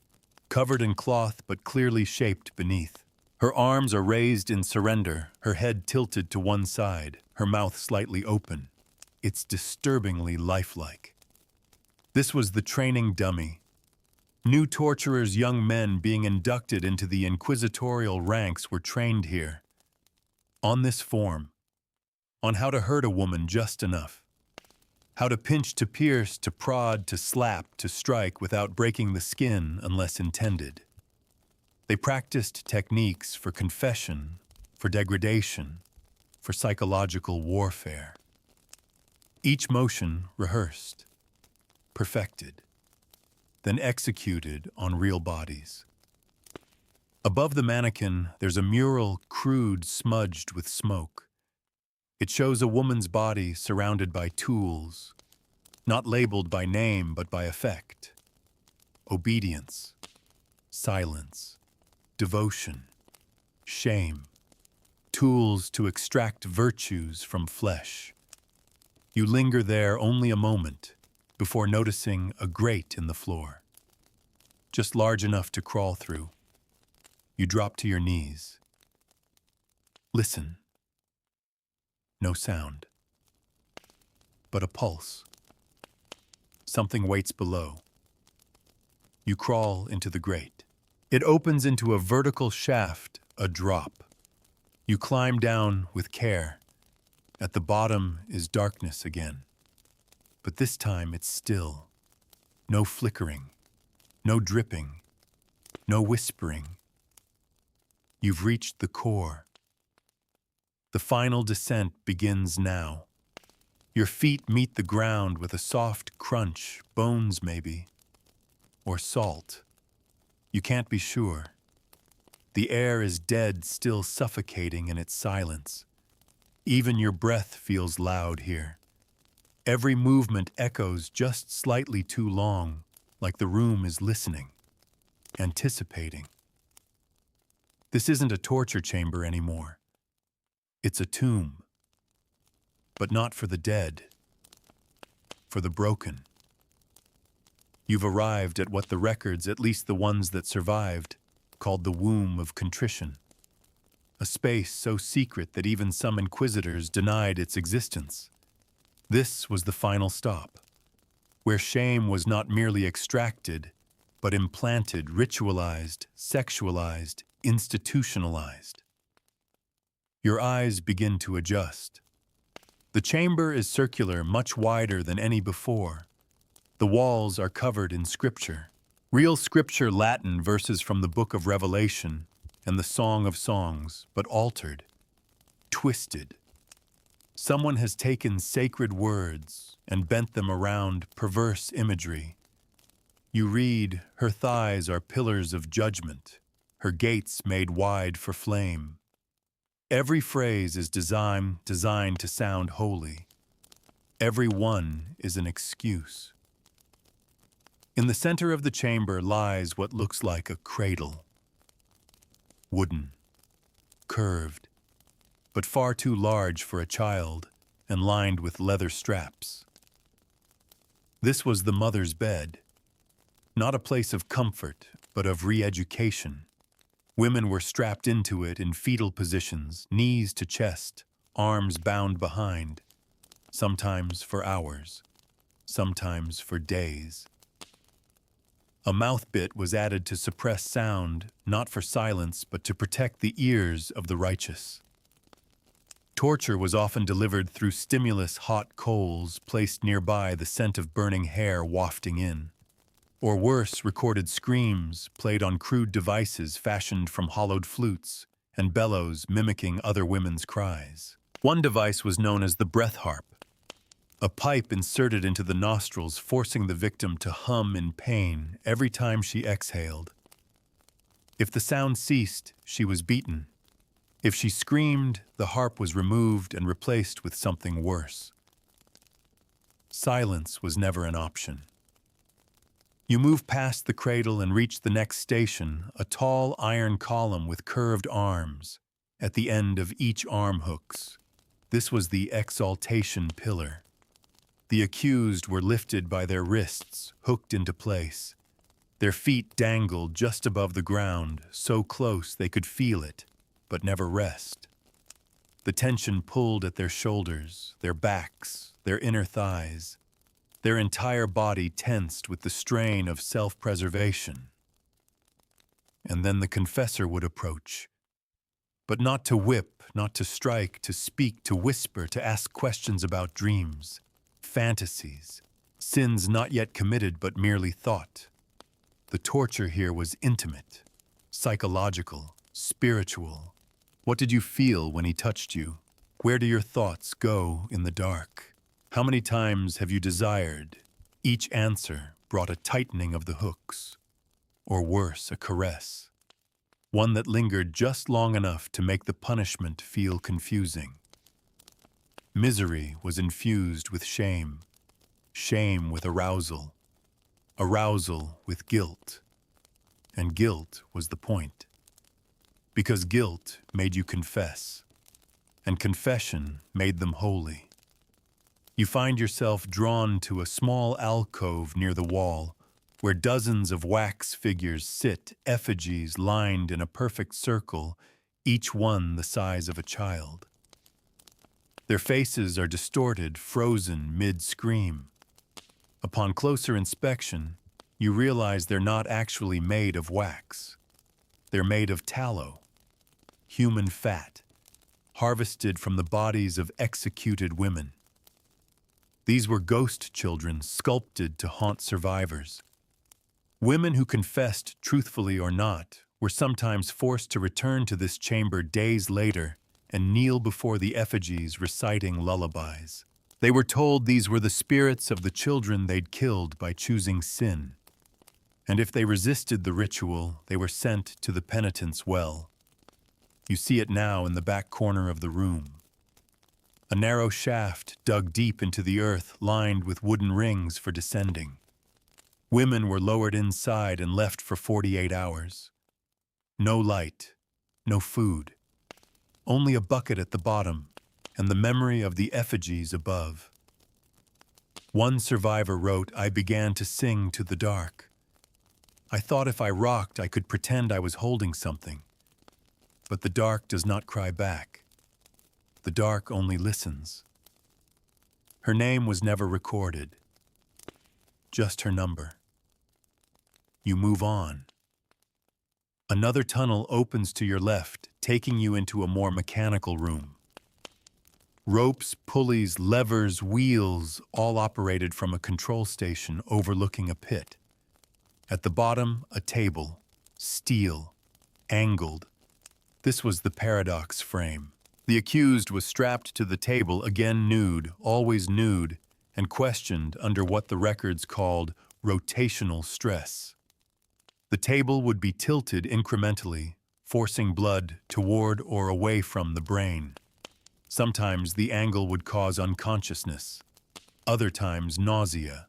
covered in cloth but clearly shaped beneath. Her arms are raised in surrender, her head tilted to one side, her mouth slightly open. It's disturbingly lifelike. This was the training dummy. New torturers, young men being inducted into the inquisitorial ranks, were trained here. On this form. On how to hurt a woman just enough. How to pinch, to pierce, to prod, to slap, to strike without breaking the skin unless intended. They practiced techniques for confession, for degradation, for psychological warfare. Each motion rehearsed, perfected, then executed on real bodies. Above the mannequin, there's a mural, crude, smudged with smoke. It shows a woman's body surrounded by tools, not labeled by name but by effect. Obedience, silence, devotion, shame, tools to extract virtues from flesh. You linger there only a moment before noticing a grate in the floor, just large enough to crawl through. You drop to your knees. Listen. No sound, but a pulse. Something waits below. You crawl into the grate. It opens into a vertical shaft, a drop. You climb down with care. At the bottom is darkness again. But this time it's still. No flickering, no dripping, no whispering. You've reached the core. The final descent begins now. Your feet meet the ground with a soft crunch, bones maybe, or salt. You can't be sure. The air is dead, still suffocating in its silence. Even your breath feels loud here. Every movement echoes just slightly too long, like the room is listening, anticipating. This isn't a torture chamber anymore. It's a tomb, but not for the dead, for the broken. You've arrived at what the records, at least the ones that survived, called the womb of contrition, a space so secret that even some inquisitors denied its existence. This was the final stop, where shame was not merely extracted, but implanted, ritualized, sexualized, institutionalized. Your eyes begin to adjust. The chamber is circular, much wider than any before. The walls are covered in scripture. Real scripture, Latin verses from the Book of Revelation and the Song of Songs, but altered, twisted. Someone has taken sacred words and bent them around perverse imagery. You read, her thighs are pillars of judgment, her gates made wide for flame. Every phrase is designed to sound holy. Every one is an excuse. In the center of the chamber lies what looks like a cradle. Wooden, curved, but far too large for a child and lined with leather straps. This was the mother's bed, not a place of comfort, but of re-education. Women were strapped into it in fetal positions, knees to chest, arms bound behind, sometimes for hours, sometimes for days. A mouth bit was added to suppress sound, not for silence, but to protect the ears of the righteous. Torture was often delivered through stimulus hot coals placed nearby, the scent of burning hair wafting in. Or worse, recorded screams played on crude devices fashioned from hollowed flutes and bellows mimicking other women's cries. One device was known as the breath harp, a pipe inserted into the nostrils, forcing the victim to hum in pain every time she exhaled. If the sound ceased, she was beaten. If she screamed, the harp was removed and replaced with something worse. Silence was never an option. You move past the cradle and reach the next station, a tall iron column with curved arms. At the end of each arm hooks. This was the exaltation pillar. The accused were lifted by their wrists, hooked into place. Their feet dangled just above the ground, so close they could feel it, but never rest. The tension pulled at their shoulders, their backs, their inner thighs. Their entire body tensed with the strain of self-preservation. And then the confessor would approach. But not to whip, not to strike, to speak, to whisper, to ask questions about dreams, fantasies, sins not yet committed but merely thought. The torture here was intimate, psychological, spiritual. What did you feel when he touched you? Where do your thoughts go in the dark? How many times have you desired? Each answer brought a tightening of the hooks, or worse, a caress. One that lingered just long enough to make the punishment feel confusing. Misery was infused with shame, shame with arousal, arousal with guilt, and guilt was the point. Because guilt made you confess, and confession made them holy. You find yourself drawn to a small alcove near the wall, where dozens of wax figures sit, effigies lined in a perfect circle, each one the size of a child. Their faces are distorted, frozen mid-scream. Upon closer inspection, you realize they're not actually made of wax. They're made of tallow, human fat, harvested from the bodies of executed women. These were ghost children sculpted to haunt survivors. Women who confessed, truthfully or not, were sometimes forced to return to this chamber days later and kneel before the effigies reciting lullabies. They were told these were the spirits of the children they'd killed by choosing sin. And if they resisted the ritual, they were sent to the penitent's well. You see it now in the back corner of the room. A narrow shaft dug deep into the earth, lined with wooden rings for descending. Women were lowered inside and left for 48 hours. No light, no food, only a bucket at the bottom and the memory of the effigies above. One survivor wrote, "I began to sing to the dark. I thought if I rocked, I could pretend I was holding something. But the dark does not cry back. The dark only listens." Her name was never recorded, just her number. You move on. Another tunnel opens to your left, taking you into a more mechanical room. Ropes, pulleys, levers, wheels, all operated from a control station overlooking a pit. At the bottom, a table, steel, angled. This was the paradox frame. The accused was strapped to the table, again nude, always nude, and questioned under what the records called rotational stress. The table would be tilted incrementally, forcing blood toward or away from the brain. Sometimes the angle would cause unconsciousness, other times nausea.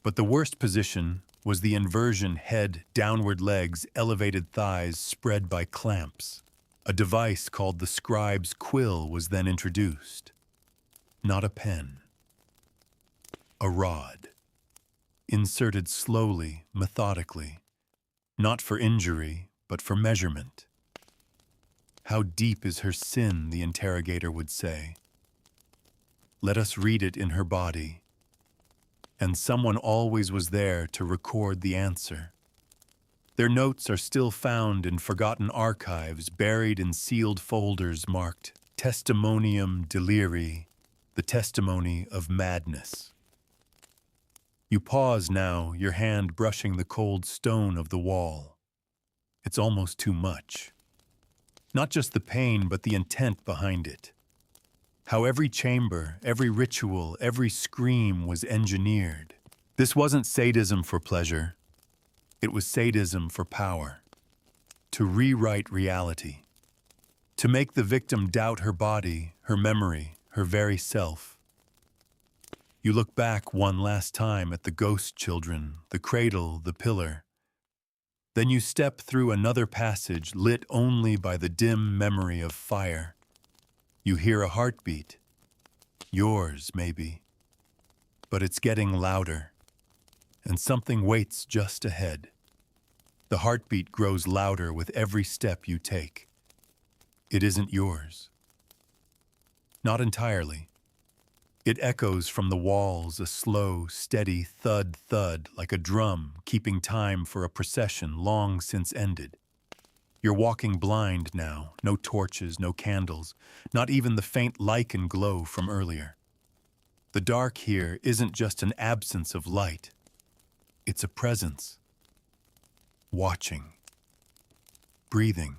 But the worst position was the inversion head, downward legs, elevated thighs spread by clamps. A device called the scribe's quill was then introduced. Not a pen. A rod. Inserted slowly, methodically. Not for injury, but for measurement. "How deep is her sin?" the interrogator would say. "Let us read it in her body." And someone always was there to record the answer. Their notes are still found in forgotten archives, buried in sealed folders marked Testimonium Deliri, the testimony of madness. You pause now, your hand brushing the cold stone of the wall. It's almost too much. Not just the pain, but the intent behind it. How every chamber, every ritual, every scream was engineered. This wasn't sadism for pleasure. It was sadism for power. To rewrite reality. To make the victim doubt her body, her memory, her very self. You look back one last time at the ghost children, the cradle, the pillar. Then you step through another passage lit only by the dim memory of fire. You hear a heartbeat. Yours, maybe. But it's getting louder. And something waits just ahead. The heartbeat grows louder with every step you take. It isn't yours. Not entirely. It echoes from the walls, a slow, steady thud-thud like a drum keeping time for a procession long since ended. You're walking blind now, no torches, no candles, not even the faint lichen glow from earlier. The dark here isn't just an absence of light. It's a presence. Watching. Breathing.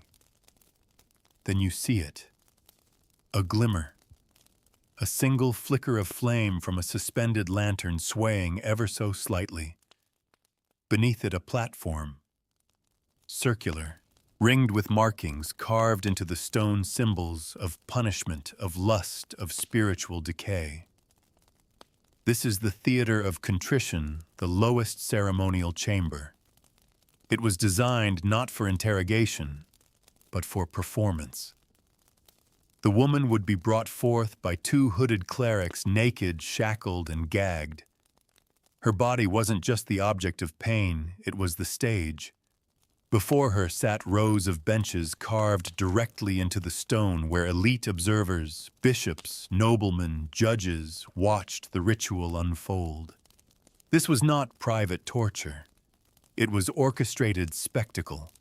Then you see it. A glimmer. A single flicker of flame from a suspended lantern swaying ever so slightly. Beneath it a platform. Circular. ringed with markings carved into the stone symbols of punishment, of lust, of spiritual decay. This is the theater of contrition, the lowest ceremonial chamber. It was designed not for interrogation, but for performance. The woman would be brought forth by two hooded clerics, naked, shackled, and gagged. Her body wasn't just the object of pain, it was the stage. Before her sat rows of benches carved directly into the stone where elite observers, bishops, noblemen, judges watched the ritual unfold. This was not private torture. It was orchestrated spectacle.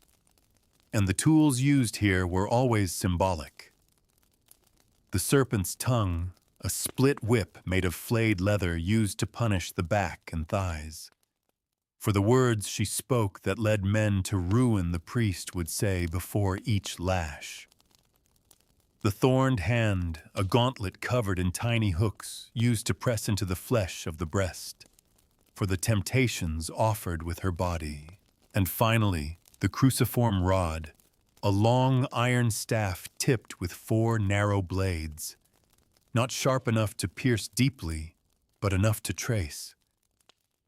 And the tools used here were always symbolic. The serpent's tongue, a split whip made of flayed leather used to punish the back and thighs. For the words she spoke that led men to ruin, the priest would say before each lash. The thorned hand, a gauntlet covered in tiny hooks used to press into the flesh of the breast, for the temptations offered with her body. And finally, the cruciform rod, a long iron staff tipped with 4 narrow blades, not sharp enough to pierce deeply, but enough to trace,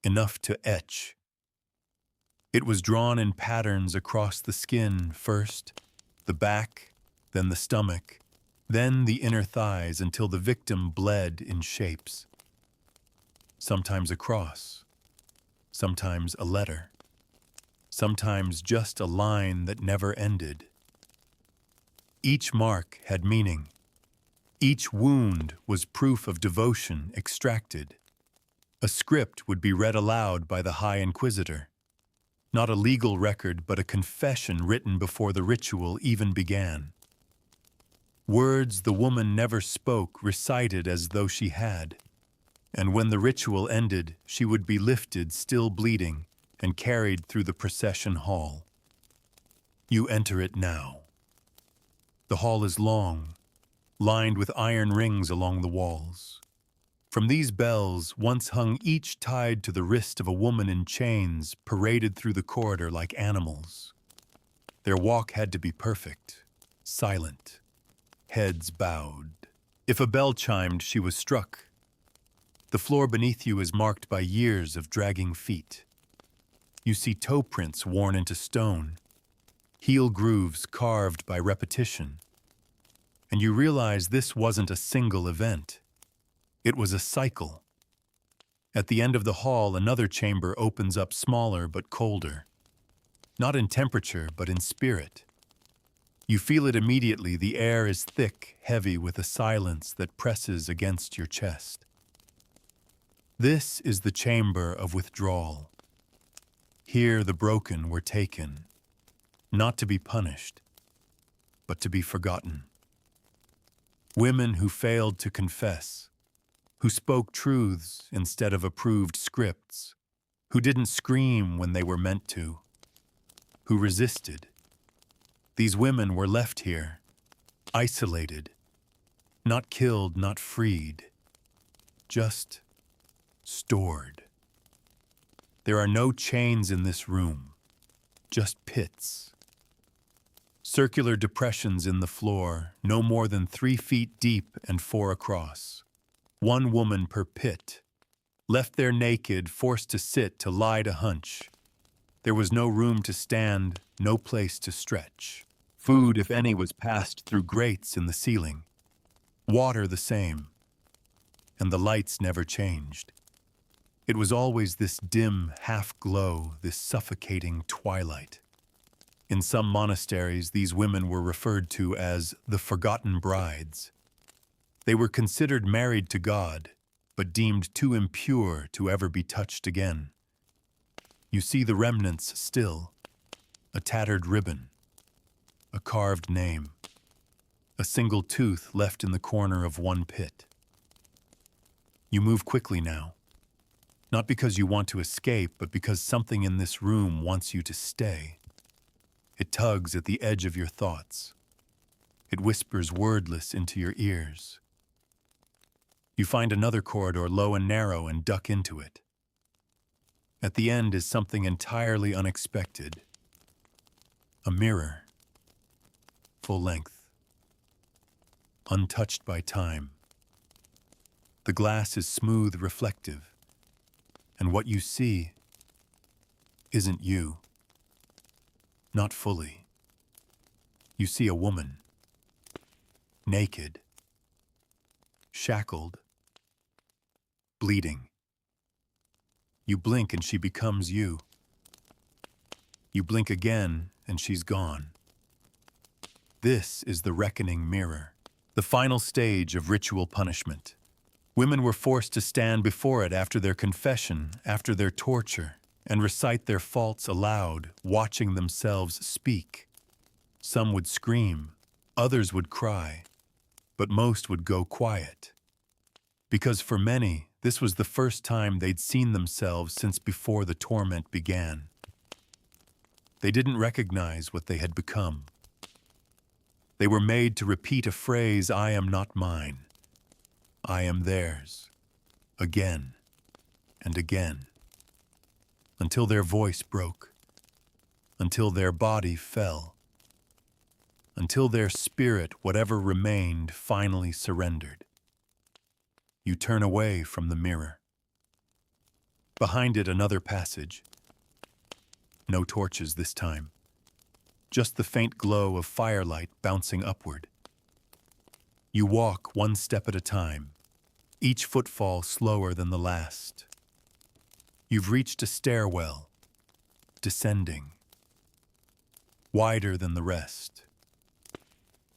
enough to etch. It was drawn in patterns across the skin first, the back, then the stomach, then the inner thighs until the victim bled in shapes. Sometimes a cross, sometimes a letter, sometimes just a line that never ended. Each mark had meaning. Each wound was proof of devotion extracted. A script would be read aloud by the High Inquisitor. Not a legal record, but a confession written before the ritual even began. Words the woman never spoke, recited as though she had. And when the ritual ended, she would be lifted, still bleeding, and carried through the procession hall. You enter it now. The hall is long, lined with iron rings along the walls. From these bells, once hung each tied to the wrist of a woman in chains, paraded through the corridor like animals. Their walk had to be perfect, silent, heads bowed. If a bell chimed, she was struck. The floor beneath you is marked by years of dragging feet. You see toe prints worn into stone, heel grooves carved by repetition. And you realize this wasn't a single event. It was a cycle. At the end of the hall, another chamber opens up, smaller but colder. Not in temperature, but in spirit. You feel it immediately. The air is thick, heavy, with a silence that presses against your chest. This is the chamber of withdrawal. Here the broken were taken, not to be punished, but to be forgotten. Women who failed to confess, who spoke truths instead of approved scripts, who didn't scream when they were meant to, who resisted. These women were left here, isolated, not killed, not freed, just stored. There are no chains in this room, just pits. Circular depressions in the floor, no more than 3 feet deep and 4 across. 1 woman per pit, left there naked, forced to sit, to lie, to hunch. There was no room to stand, no place to stretch. Food, if any, was passed through grates in the ceiling. Water the same. And the lights never changed. It was always this dim half-glow, this suffocating twilight. In some monasteries, these women were referred to as the forgotten brides. They were considered married to God, but deemed too impure to ever be touched again. You see the remnants still, a tattered ribbon, a carved name, a single tooth left in the corner of one pit. You move quickly now, not because you want to escape, but because something in this room wants you to stay. It tugs at the edge of your thoughts. It whispers wordless into your ears. You find another corridor, low and narrow, and duck into it. At the end is something entirely unexpected. A mirror. full length, untouched by time. The glass is smooth, reflective, and what you see isn't you. Not fully. You see a woman, naked, shackled, bleeding. You blink and she becomes you. You blink again and she's gone. This is the reckoning mirror, the final stage of ritual punishment. Women were forced to stand before it after their confession, after their torture, and recite their faults aloud, watching themselves speak. Some would scream, others would cry, but most would go quiet. Because for many, this was the first time they'd seen themselves since before the torment began. They didn't recognize what they had become. They were made to repeat a phrase, "I am not mine. I am theirs," again and again, until their voice broke, until their body fell, until their spirit, whatever remained, finally surrendered. You turn away from the mirror. Behind it, another passage. No torches this time. Just the faint glow of firelight bouncing upward. You walk one step at a time, each footfall slower than the last. You've reached a stairwell, descending, wider than the rest.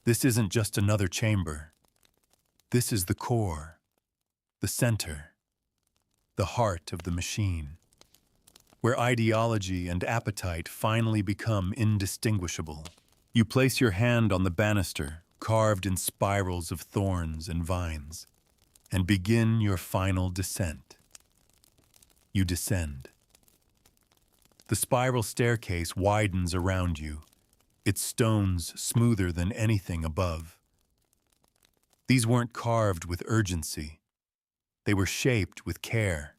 This isn't just another chamber. This is the core, the center, the heart of the machine, where ideology and appetite finally become indistinguishable. You place your hand on the banister, carved in spirals of thorns and vines, and begin your final descent. You descend. The spiral staircase widens around you, its stones smoother than anything above. These weren't carved with urgency. They were shaped with care,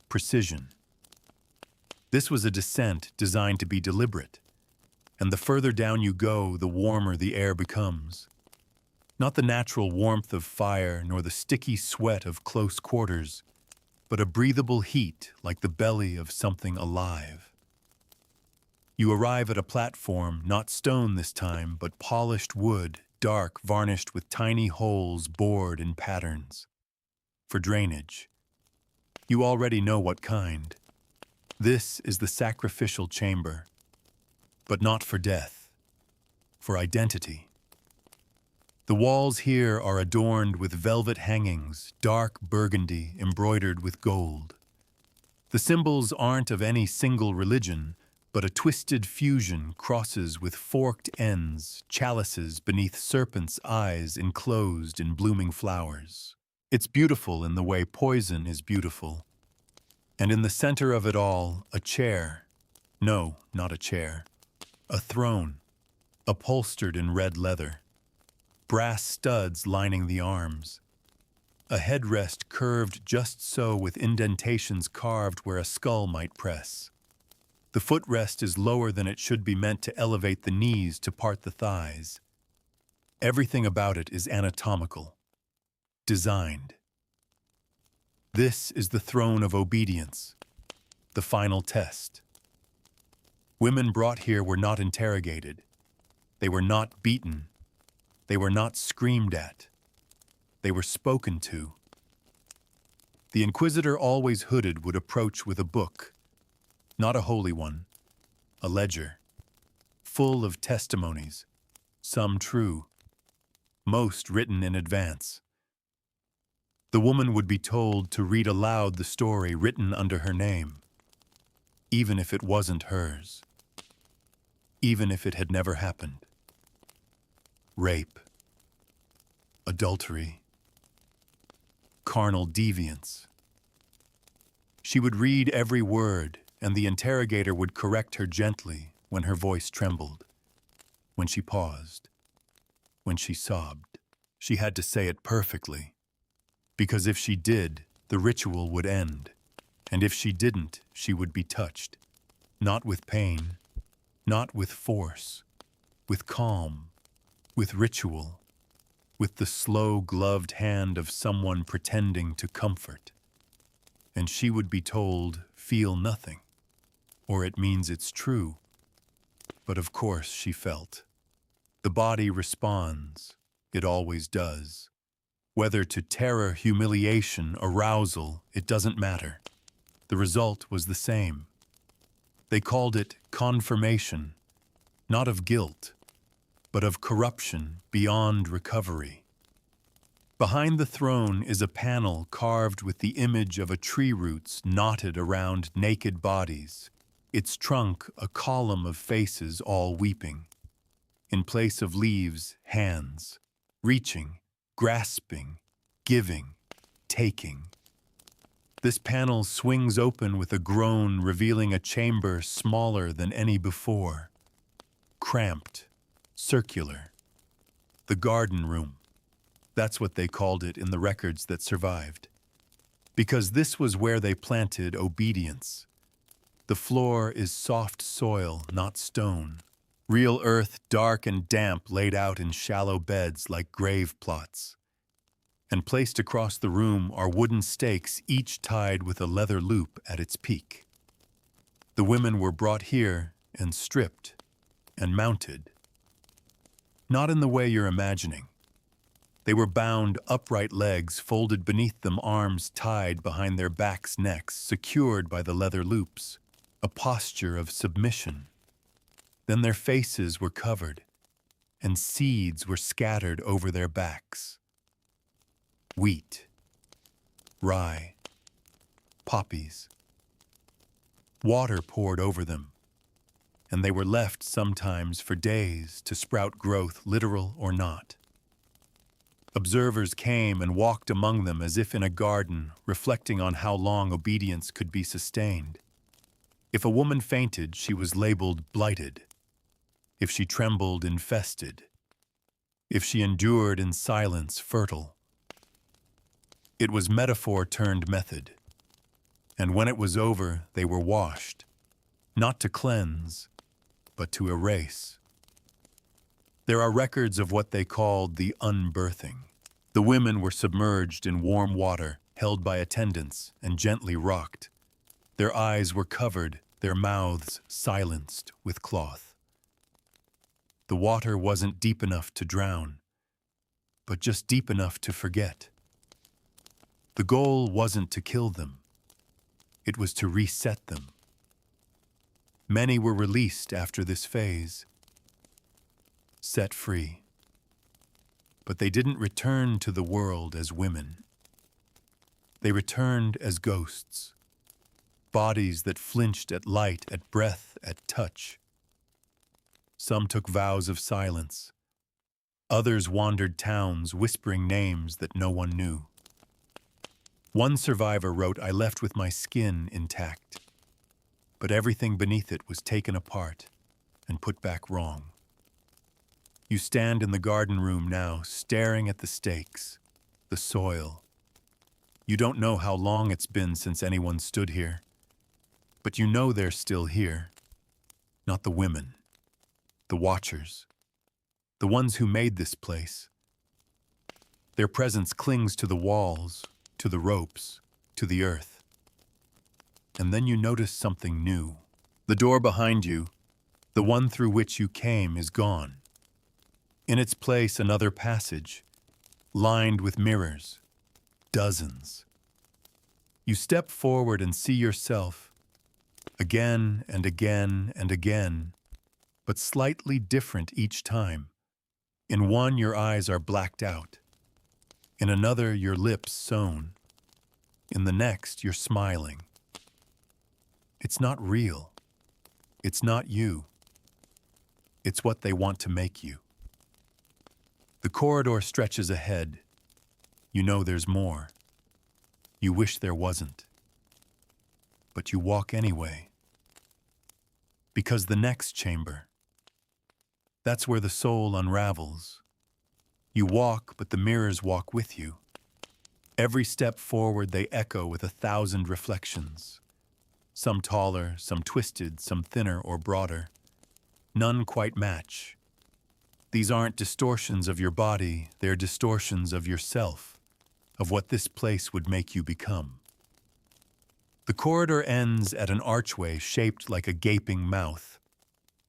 precision. This was a descent designed to be deliberate, and the further down you go, the warmer the air becomes. Not the natural warmth of fire, nor the sticky sweat of close quarters, but a breathable heat like the belly of something alive. You arrive at a platform, not stone this time, but polished wood, dark, varnished with tiny holes bored in patterns. For drainage. You already know what kind. This is the sacrificial chamber, but not for death, for identity. The walls here are adorned with velvet hangings, dark burgundy embroidered with gold. The symbols aren't of any single religion, but a twisted fusion, crosses with forked ends, chalices beneath serpents' eyes enclosed in blooming flowers. It's beautiful in the way poison is beautiful. And in the center of it all, a chair. No, not a chair. A throne, upholstered in red leather. Brass studs lining the arms. A headrest curved just so with indentations carved where a skull might press. The footrest is lower than it should be, meant to elevate the knees to part the thighs. Everything about it is anatomical, designed. This is the throne of obedience, the final test. Women brought here were not interrogated. They were not beaten. They were not screamed at. They were spoken to. The inquisitor, always hooded, would approach with a book, not a holy one, a ledger, full of testimonies, some true, most written in advance. The woman would be told to read aloud the story written under her name, even if it wasn't hers, even if it had never happened. Rape, adultery, carnal deviance. She would read every word, and the interrogator would correct her gently when her voice trembled, when she paused, when she sobbed. She had to say it perfectly, because if she did, the ritual would end, and if she didn't, she would be touched, not with pain, not with force, with calm, with ritual, with the slow, gloved hand of someone pretending to comfort. And she would be told, "Feel nothing," or "It means it's true." But of course she felt. The body responds. It always does. Whether to terror, humiliation, arousal, it doesn't matter. The result was the same. They called it confirmation, not of guilt, but of corruption beyond recovery. Behind the throne is a panel carved with the image of a tree roots knotted around naked bodies, its trunk a column of faces all weeping. In place of leaves, hands, reaching, grasping, giving, taking. This panel swings open with a groan, revealing a chamber smaller than any before. Cramped, circular. The garden room. That's what they called it in the records that survived. Because this was where they planted obedience. The floor is soft soil, not stone. Real earth, dark and damp, laid out in shallow beds like grave plots. And placed across the room are wooden stakes, each tied with a leather loop at its peak. The women were brought here and stripped and mounted. Not in the way you're imagining. They were bound, upright legs folded beneath them, arms tied behind their backs, necks, secured by the leather loops, a posture of submission. Then their faces were covered, and seeds were scattered over their backs. Wheat, rye, poppies. Water poured over them, and they were left sometimes for days to sprout growth, literal or not. Observers came and walked among them as if in a garden, reflecting on how long obedience could be sustained. If a woman fainted, she was labeled blighted. If she trembled, infested. If she endured in silence, fertile. It was metaphor turned method. And when it was over, they were washed, not to cleanse, but to erase. There are records of what they called the unbirthing. The women were submerged in warm water, held by attendants, and gently rocked. Their eyes were covered, their mouths silenced with cloth. The water wasn't deep enough to drown, but just deep enough to forget. The goal wasn't to kill them. It was to reset them. Many were released after this phase, set free. But they didn't return to the world as women. They returned as ghosts, bodies that flinched at light, at breath, at touch. Some took vows of silence. Others wandered towns, whispering names that no one knew. One survivor wrote, "I left with my skin intact, but everything beneath it was taken apart and put back wrong." You stand in the garden room now, staring at the stakes, the soil. You don't know how long it's been since anyone stood here, but you know they're still here. Not the women, the watchers, the ones who made this place. Their presence clings to the walls, to the ropes, to the earth. And then you notice something new. The door behind you, the one through which you came, is gone. In its place, another passage, lined with mirrors, dozens. You step forward and see yourself, again and again and again, but slightly different each time. In one, your eyes are blacked out. In another, your lips sewn. In the next, you're smiling. It's not real. It's not you. It's what they want to make you. The corridor stretches ahead. You know there's more. You wish there wasn't. But you walk anyway. Because the next chamber, that's where the soul unravels. You walk, but the mirrors walk with you. Every step forward, they echo with 1,000 reflections. Some taller, some twisted, some thinner or broader. None quite match. These aren't distortions of your body, they're distortions of yourself, of what this place would make you become. The corridor ends at an archway shaped like a gaping mouth.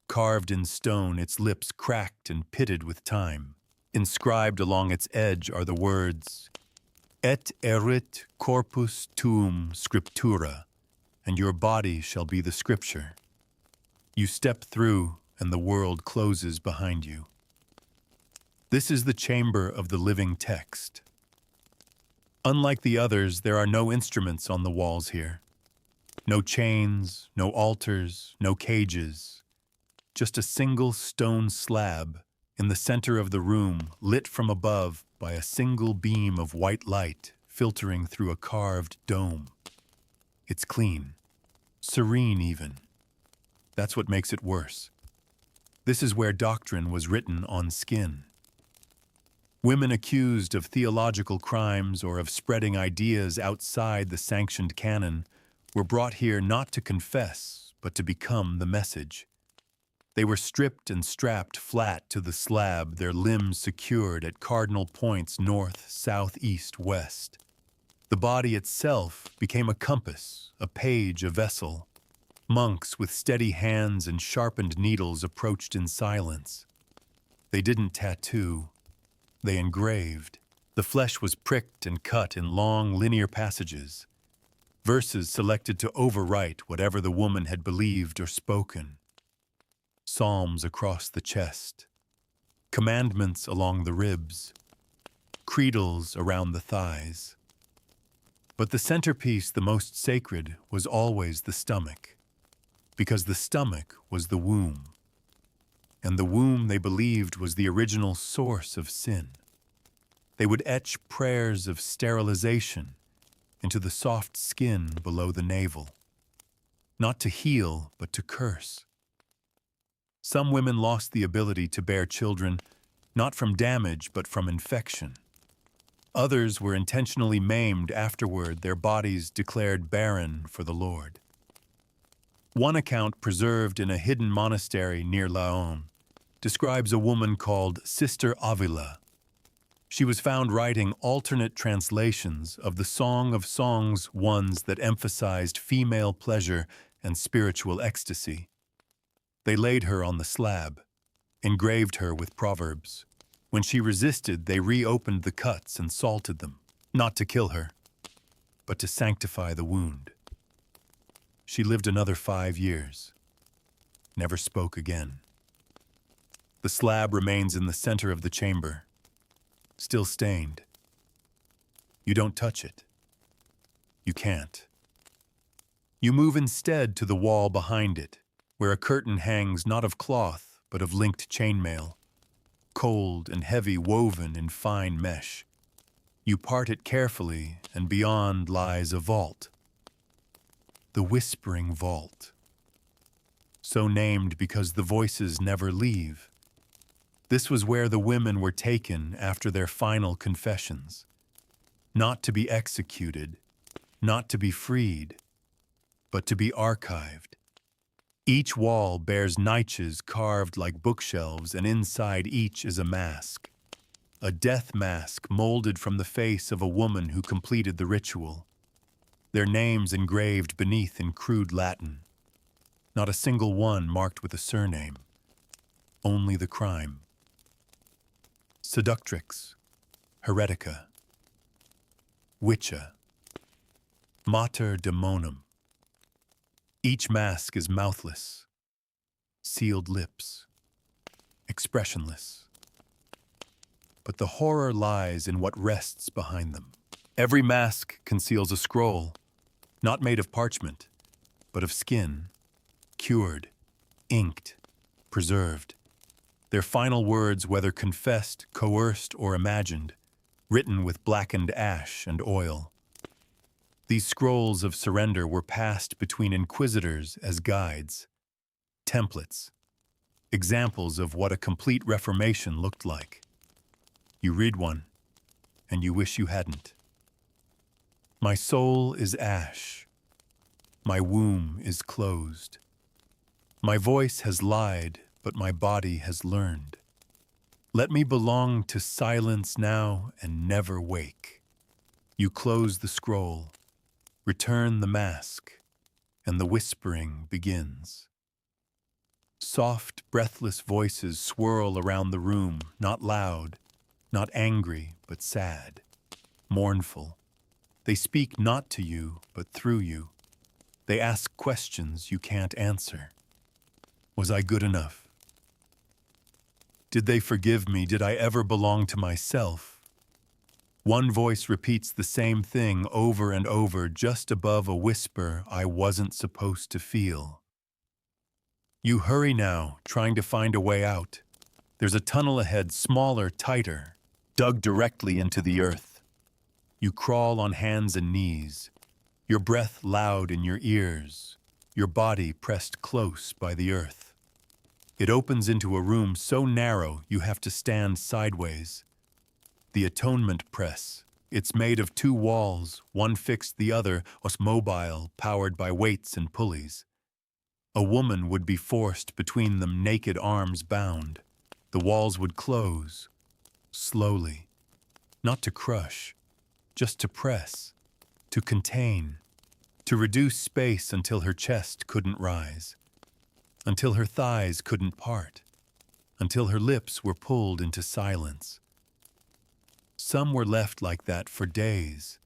Carved in stone, its lips cracked and pitted with time. Inscribed along its edge are the words, Et erit corpus tuum scriptura, and your body shall be the scripture. You step through, and the world closes behind you. This is the chamber of the living text. Unlike the others, there are no instruments on the walls here. No chains, no altars, no cages. Just a single stone slab in the center of the room, lit from above by a single beam of white light filtering through a carved dome. It's clean, serene even. That's what makes it worse. This is where doctrine was written on skin. Women accused of theological crimes or of spreading ideas outside the sanctioned canon were brought here not to confess, but to become the message. They were stripped and strapped flat to the slab, their limbs secured at cardinal points north, south, east, west. The body itself became a compass, a page, a vessel. Monks with steady hands and sharpened needles approached in silence. They didn't tattoo, they engraved. The flesh was pricked and cut in long, linear passages. Verses selected to overwrite whatever the woman had believed or spoken. Psalms across the chest. Commandments along the ribs. Creedals around the thighs. But the centerpiece, the most sacred, was always the stomach. Because the stomach was the womb. And the womb, they believed, was the original source of sin. They would etch prayers of sterilization into the soft skin below the navel. Not to heal, but to curse. Some women lost the ability to bear children, not from damage, but from infection. Others were intentionally maimed afterward, their bodies declared barren for the Lord. One account, preserved in a hidden monastery near Laon, describes a woman called Sister Avila. She was found writing alternate translations of the Song of Songs, ones that emphasized female pleasure and spiritual ecstasy. They laid her on the slab, engraved her with proverbs. When she resisted, they reopened the cuts and salted them, not to kill her, but to sanctify the wound. She lived another 5 years, never spoke again. The slab remains in the center of the chamber, still stained. You don't touch it. You can't. You move instead to the wall behind it, where a curtain hangs not of cloth, but of linked chainmail, cold and heavy, woven in fine mesh. You part it carefully, and beyond lies a vault. The Whispering Vault. So named because the voices never leave. This was where the women were taken after their final confessions. Not to be executed, not to be freed, but to be archived. Each wall bears niches carved like bookshelves, and inside each is a mask. A death mask molded from the face of a woman who completed the ritual. Their names engraved beneath in crude Latin. Not a single one marked with a surname. Only the crime. Seductrix, Heretica, Witcha, Mater Daemonum. Each mask is mouthless, sealed lips, expressionless. But the horror lies in what rests behind them. Every mask conceals a scroll, not made of parchment, but of skin, cured, inked, preserved. Their final words, whether confessed, coerced, or imagined, written with blackened ash and oil. These scrolls of surrender were passed between inquisitors as guides, templates, examples of what a complete reformation looked like. You read one, and you wish you hadn't. My soul is ash. My womb is closed. My voice has lied, but my body has learned. Let me belong to silence now and never wake. You close the scroll, return the mask, and the whispering begins. Soft, breathless voices swirl around the room, not loud, not angry, but sad, mournful. They speak not to you, but through you. They ask questions you can't answer. Was I good enough? Did they forgive me? Did I ever belong to myself? One voice repeats the same thing over and over, just above a whisper I wasn't supposed to feel. You hurry now, trying to find a way out. There's a tunnel ahead, smaller, tighter, dug directly into the earth. You crawl on hands and knees, your breath loud in your ears, your body pressed close by the earth. It opens into a room so narrow you have to stand sideways. The atonement press. It's made of two walls, one fixed, the other was mobile, powered by weights and pulleys. A woman would be forced between them, naked arms bound. The walls would close, slowly, not to crush, just to press, to contain, to reduce space until her chest couldn't rise, until her thighs couldn't part, until her lips were pulled into silence. Some were left like that for days,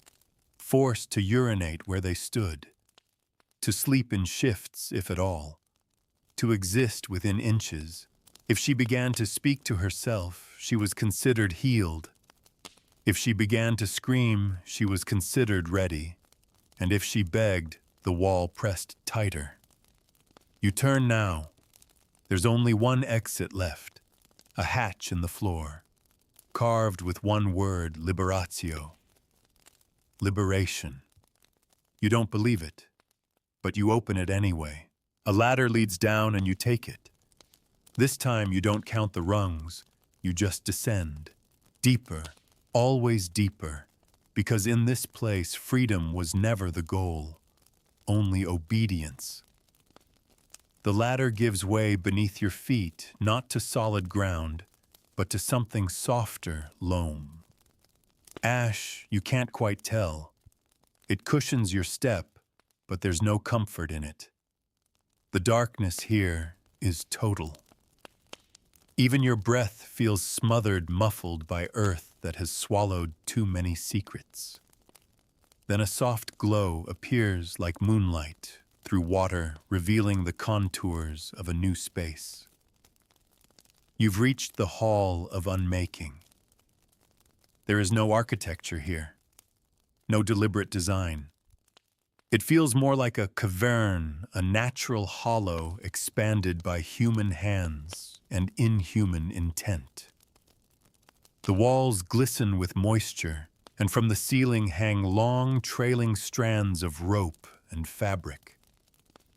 forced to urinate where they stood, to sleep in shifts, if at all, to exist within inches. If she began to speak to herself, she was considered healed. If she began to scream, she was considered ready. And if she begged, the wall pressed tighter. You turn now. There's only one exit left, a hatch in the floor, carved with one word, liberatio. Liberation. You don't believe it, but you open it anyway. A ladder leads down and you take it. This time you don't count the rungs, you just descend. Deeper, always deeper, because in this place freedom was never the goal, only obedience. The ladder gives way beneath your feet, not to solid ground, but to something softer, loam. Ash, you can't quite tell. It cushions your step, but there's no comfort in it. The darkness here is total. Even your breath feels smothered, muffled by earth that has swallowed too many secrets. Then a soft glow appears like moonlight through water, revealing the contours of a new space. You've reached the hall of unmaking. There is no architecture here, no deliberate design. It feels more like a cavern, a natural hollow expanded by human hands and inhuman intent. The walls glisten with moisture, and from the ceiling hang long, trailing strands of rope and fabric.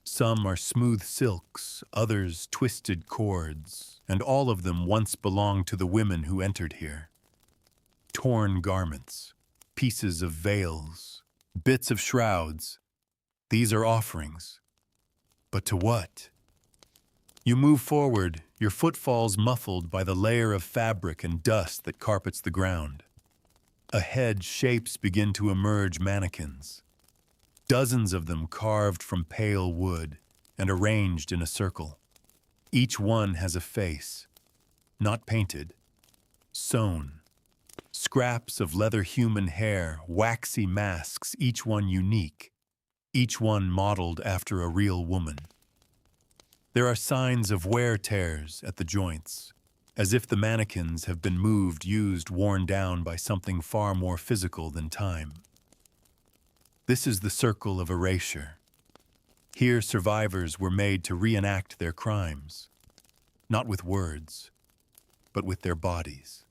Some are smooth silks, others twisted cords, and all of them once belonged to the women who entered here. Torn garments, pieces of veils, bits of shrouds. These are offerings. But to what? You move forward, your footfalls muffled by the layer of fabric and dust that carpets the ground. Ahead, shapes begin to emerge, mannequins. Dozens of them carved from pale wood and arranged in a circle. Each one has a face, not painted, sewn. Scraps of leather human hair, waxy masks, each one unique, each one modeled after a real woman. There are signs of wear tears at the joints, as if the mannequins have been moved, used, worn down by something far more physical than time. This is the circle of erasure. Here survivors were made to reenact their crimes, not with words, but with their bodies.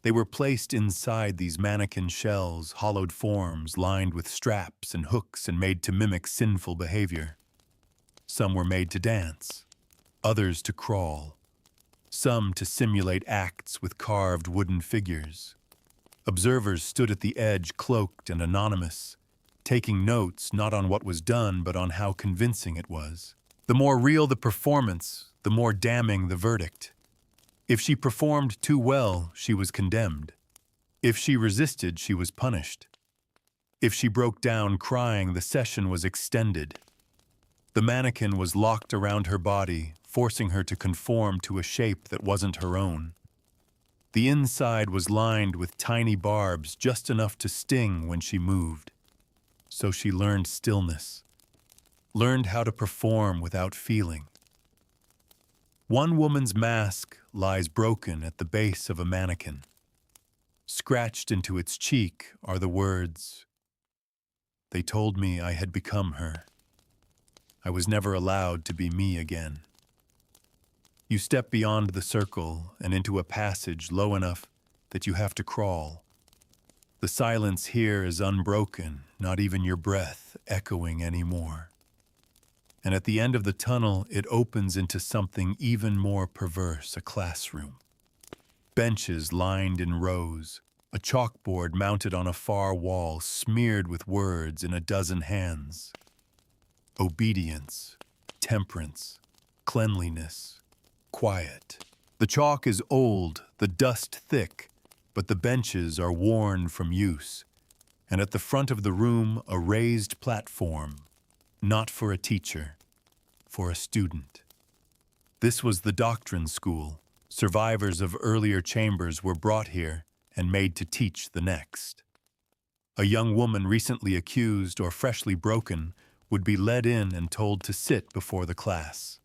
They were placed inside these mannequin shells, hollowed forms lined with straps and hooks and made to mimic sinful behavior. Some were made to dance, others to crawl, some to simulate acts with carved wooden figures. Observers stood at the edge, cloaked and anonymous, taking notes not on what was done but on how convincing it was. The more real the performance, the more damning the verdict. If she performed too well, she was condemned. If she resisted, she was punished. If she broke down crying, the session was extended. The mannequin was locked around her body, forcing her to conform to a shape that wasn't her own. The inside was lined with tiny barbs, just enough to sting when she moved. So she learned stillness, learned how to perform without feeling. One woman's mask lies broken at the base of a mannequin. Scratched into its cheek are the words, "They told me I had become her. I was never allowed to be me again." You step beyond the circle and into a passage low enough that you have to crawl. The silence here is unbroken, not even your breath echoing anymore. And at the end of the tunnel, it opens into something even more perverse, a classroom. Benches lined in rows, a chalkboard mounted on a far wall smeared with words in a dozen hands. Obedience, temperance, cleanliness, quiet. The chalk is old, the dust thick, but the benches are worn from use. And at the front of the room, a raised platform, not for a teacher, for a student. This was the doctrine school. Survivors of earlier chambers were brought here and made to teach the next. A young woman recently accused or freshly broken would be led in and told to sit before the class.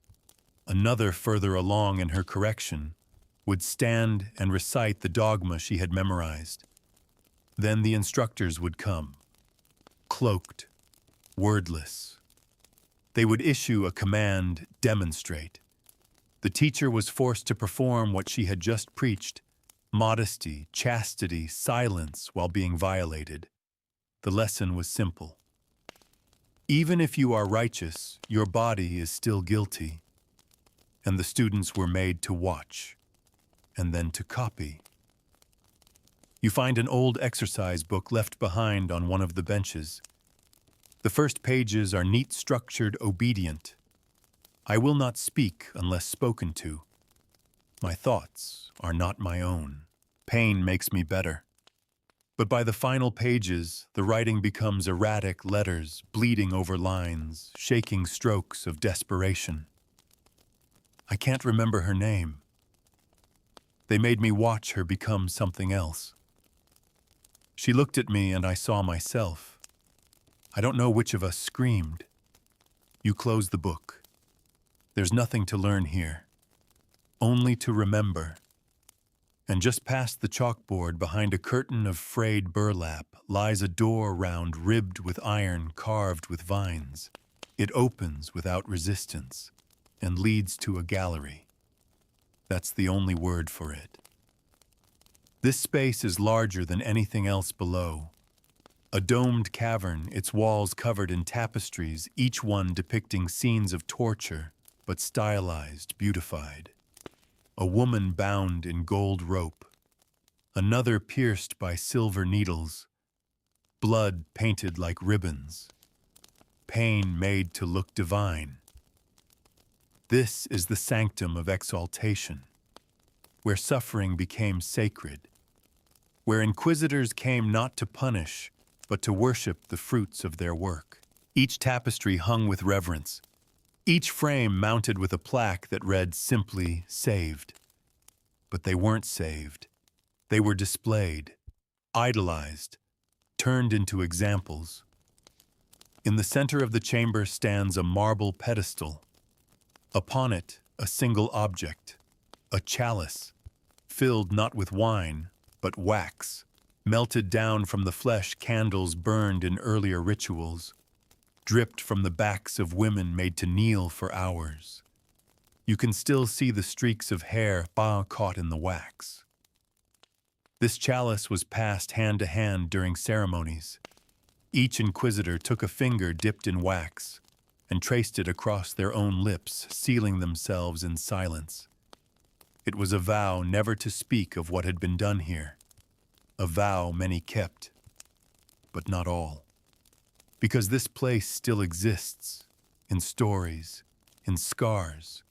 Another further along in her correction would stand and recite the dogma she had memorized. Then the instructors would come, cloaked, wordless. They would issue a command, demonstrate. The teacher was forced to perform what she had just preached, modesty, chastity, silence while being violated. The lesson was simple. Even if you are righteous, your body is still guilty. And the students were made to watch, and then to copy. You find an old exercise book left behind on one of the benches. The first pages are neat, structured, obedient. I will not speak unless spoken to. My thoughts are not my own. Pain makes me better. But by the final pages, the writing becomes erratic letters, bleeding over lines, shaking strokes of desperation. I can't remember her name. They made me watch her become something else. She looked at me and I saw myself. I don't know which of us screamed. You close the book. There's nothing to learn here, only to remember. And just past the chalkboard, behind a curtain of frayed burlap, lies a door round ribbed with iron, carved with vines. It opens without resistance and leads to a gallery. That's the only word for it. This space is larger than anything else below. A domed cavern, its walls covered in tapestries, each one depicting scenes of torture, but stylized, beautified. A woman bound in gold rope, another pierced by silver needles, blood painted like ribbons, pain made to look divine. This is the sanctum of exaltation, where suffering became sacred, where inquisitors came not to punish, but to worship the fruits of their work. Each tapestry hung with reverence, each frame mounted with a plaque that read simply, "Saved." But they weren't saved. They were displayed, idolized, turned into examples. In the center of the chamber stands a marble pedestal. Upon it, a single object, a chalice, filled not with wine, but wax, melted down from the flesh candles burned in earlier rituals, dripped from the backs of women made to kneel for hours. You can still see the streaks of hair caught in the wax. This chalice was passed hand to hand during ceremonies. Each inquisitor took a finger dipped in wax and traced it across their own lips, sealing themselves in silence. It was a vow never to speak of what had been done here, a vow many kept, but not all. Because this place still exists, in stories, in scars,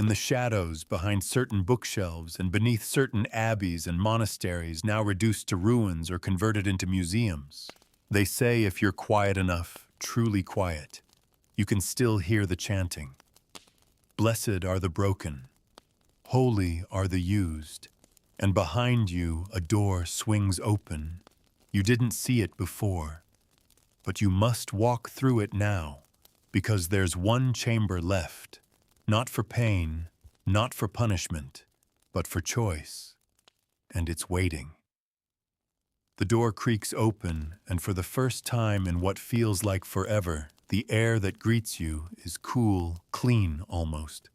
in the shadows behind certain bookshelves and beneath certain abbeys and monasteries now reduced to ruins or converted into museums. They say if you're quiet enough, truly quiet, you can still hear the chanting. Blessed are the broken, holy are the used, and behind you a door swings open. You didn't see it before, but you must walk through it now, because there's one chamber left, not for pain, not for punishment, but for choice, and it's waiting. The door creaks open, and for the first time in what feels like forever, the air that greets you is cool, clean almost.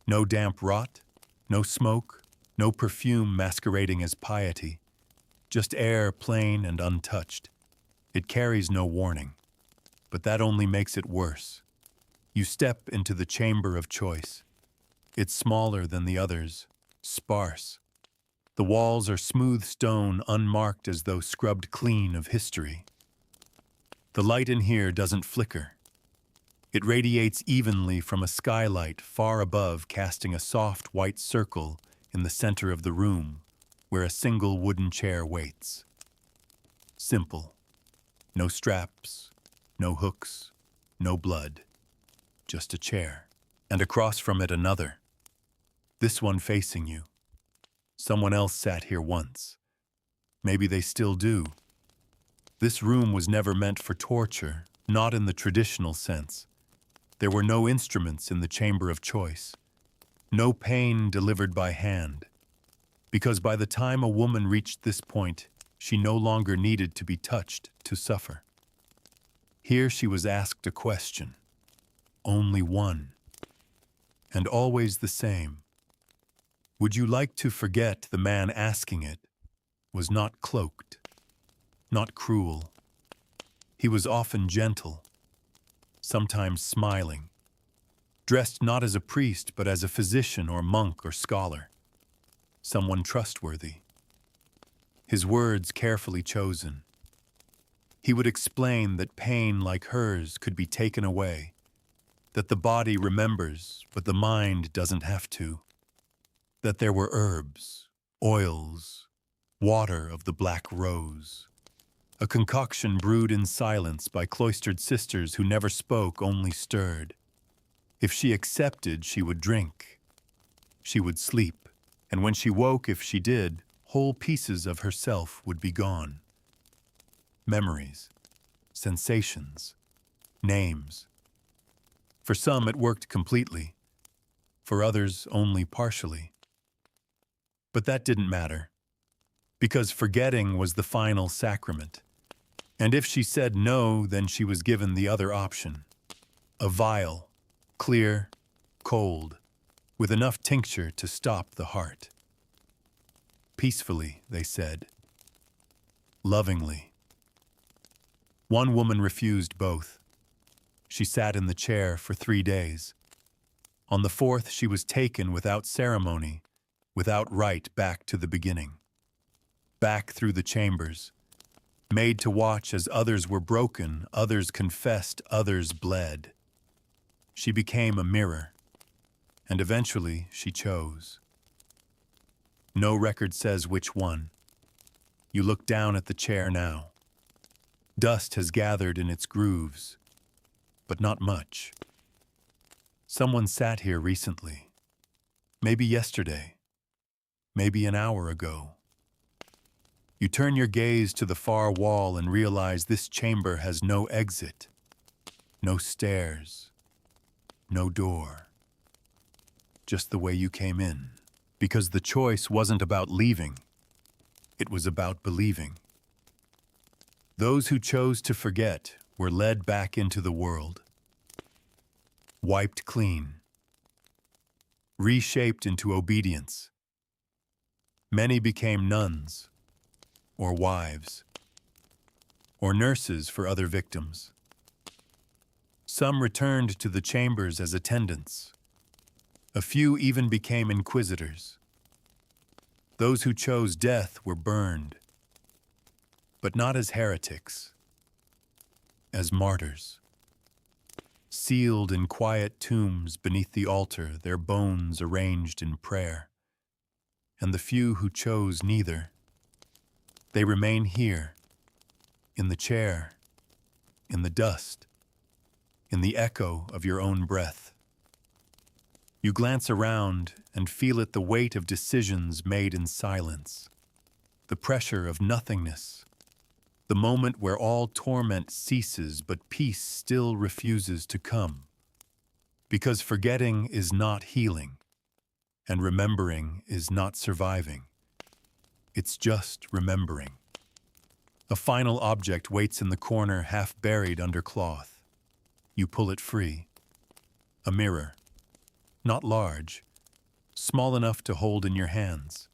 No damp rot, no smoke, no perfume masquerading as piety, just air plain and untouched. It carries no warning, but that only makes it worse. You step into the chamber of choice. It's smaller than the others, sparse. The walls are smooth stone, unmarked as though scrubbed clean of history. The light in here doesn't flicker. It radiates evenly from a skylight far above, casting a soft white circle in the center of the room, where a single wooden chair waits. Simple. No straps, no hooks, no blood. Just a chair. And across from it another. This one facing you. Someone else sat here once. Maybe they still do. This room was never meant for torture, not in the traditional sense. There were no instruments in the chamber of choice. No pain delivered by hand. Because by the time a woman reached this point, she no longer needed to be touched to suffer. Here she was asked a question. Only one. And always the same. Would you like to forget the man asking it was not cloaked, not cruel. He was often gentle, sometimes smiling, dressed not as a priest but as a physician or monk or scholar, someone trustworthy. His words carefully chosen. He would explain that pain like hers could be taken away, that the body remembers but the mind doesn't have to. That there were herbs, oils, water of the black rose, a concoction brewed in silence by cloistered sisters who never spoke, only stirred. If she accepted, she would drink. She would sleep, and when she woke, if she did, whole pieces of herself would be gone. Memories, sensations, names. For some, it worked completely. For others, only partially. But that didn't matter, because forgetting was the final sacrament. And if she said no, then she was given the other option. A vial, clear, cold, with enough tincture to stop the heart. Peacefully, they said. Lovingly. One woman refused both. She sat in the chair for 3 days. On the 4th, she was taken without ceremony, without rite, back to the beginning. Back through the chambers, made to watch as others were broken, others confessed, others bled. She became a mirror, and eventually she chose. No record says which one. You look down at the chair now. Dust has gathered in its grooves, but not much. Someone sat here recently, maybe yesterday, maybe an hour ago. You turn your gaze to the far wall and realize this chamber has no exit, no stairs, no door. Just the way you came in. Because the choice wasn't about leaving, it was about believing. Those who chose to forget were led back into the world. Wiped clean. Reshaped into obedience. Many became nuns, or wives, or nurses for other victims. Some returned to the chambers as attendants. A few even became inquisitors. Those who chose death were burned, but not as heretics, as martyrs. sealed in quiet tombs beneath the altar, their bones arranged in prayer. And the few who chose neither, they remain here, in the chair, in the dust, in the echo of your own breath. You glance around and feel it, the weight of decisions made in silence, the pressure of nothingness, the moment where all torment ceases but peace still refuses to come. Because forgetting is not healing, and remembering is not surviving. It's just remembering. A final object waits in the corner, half buried under cloth. You pull it free. A mirror. Not large, small enough to hold in your hands.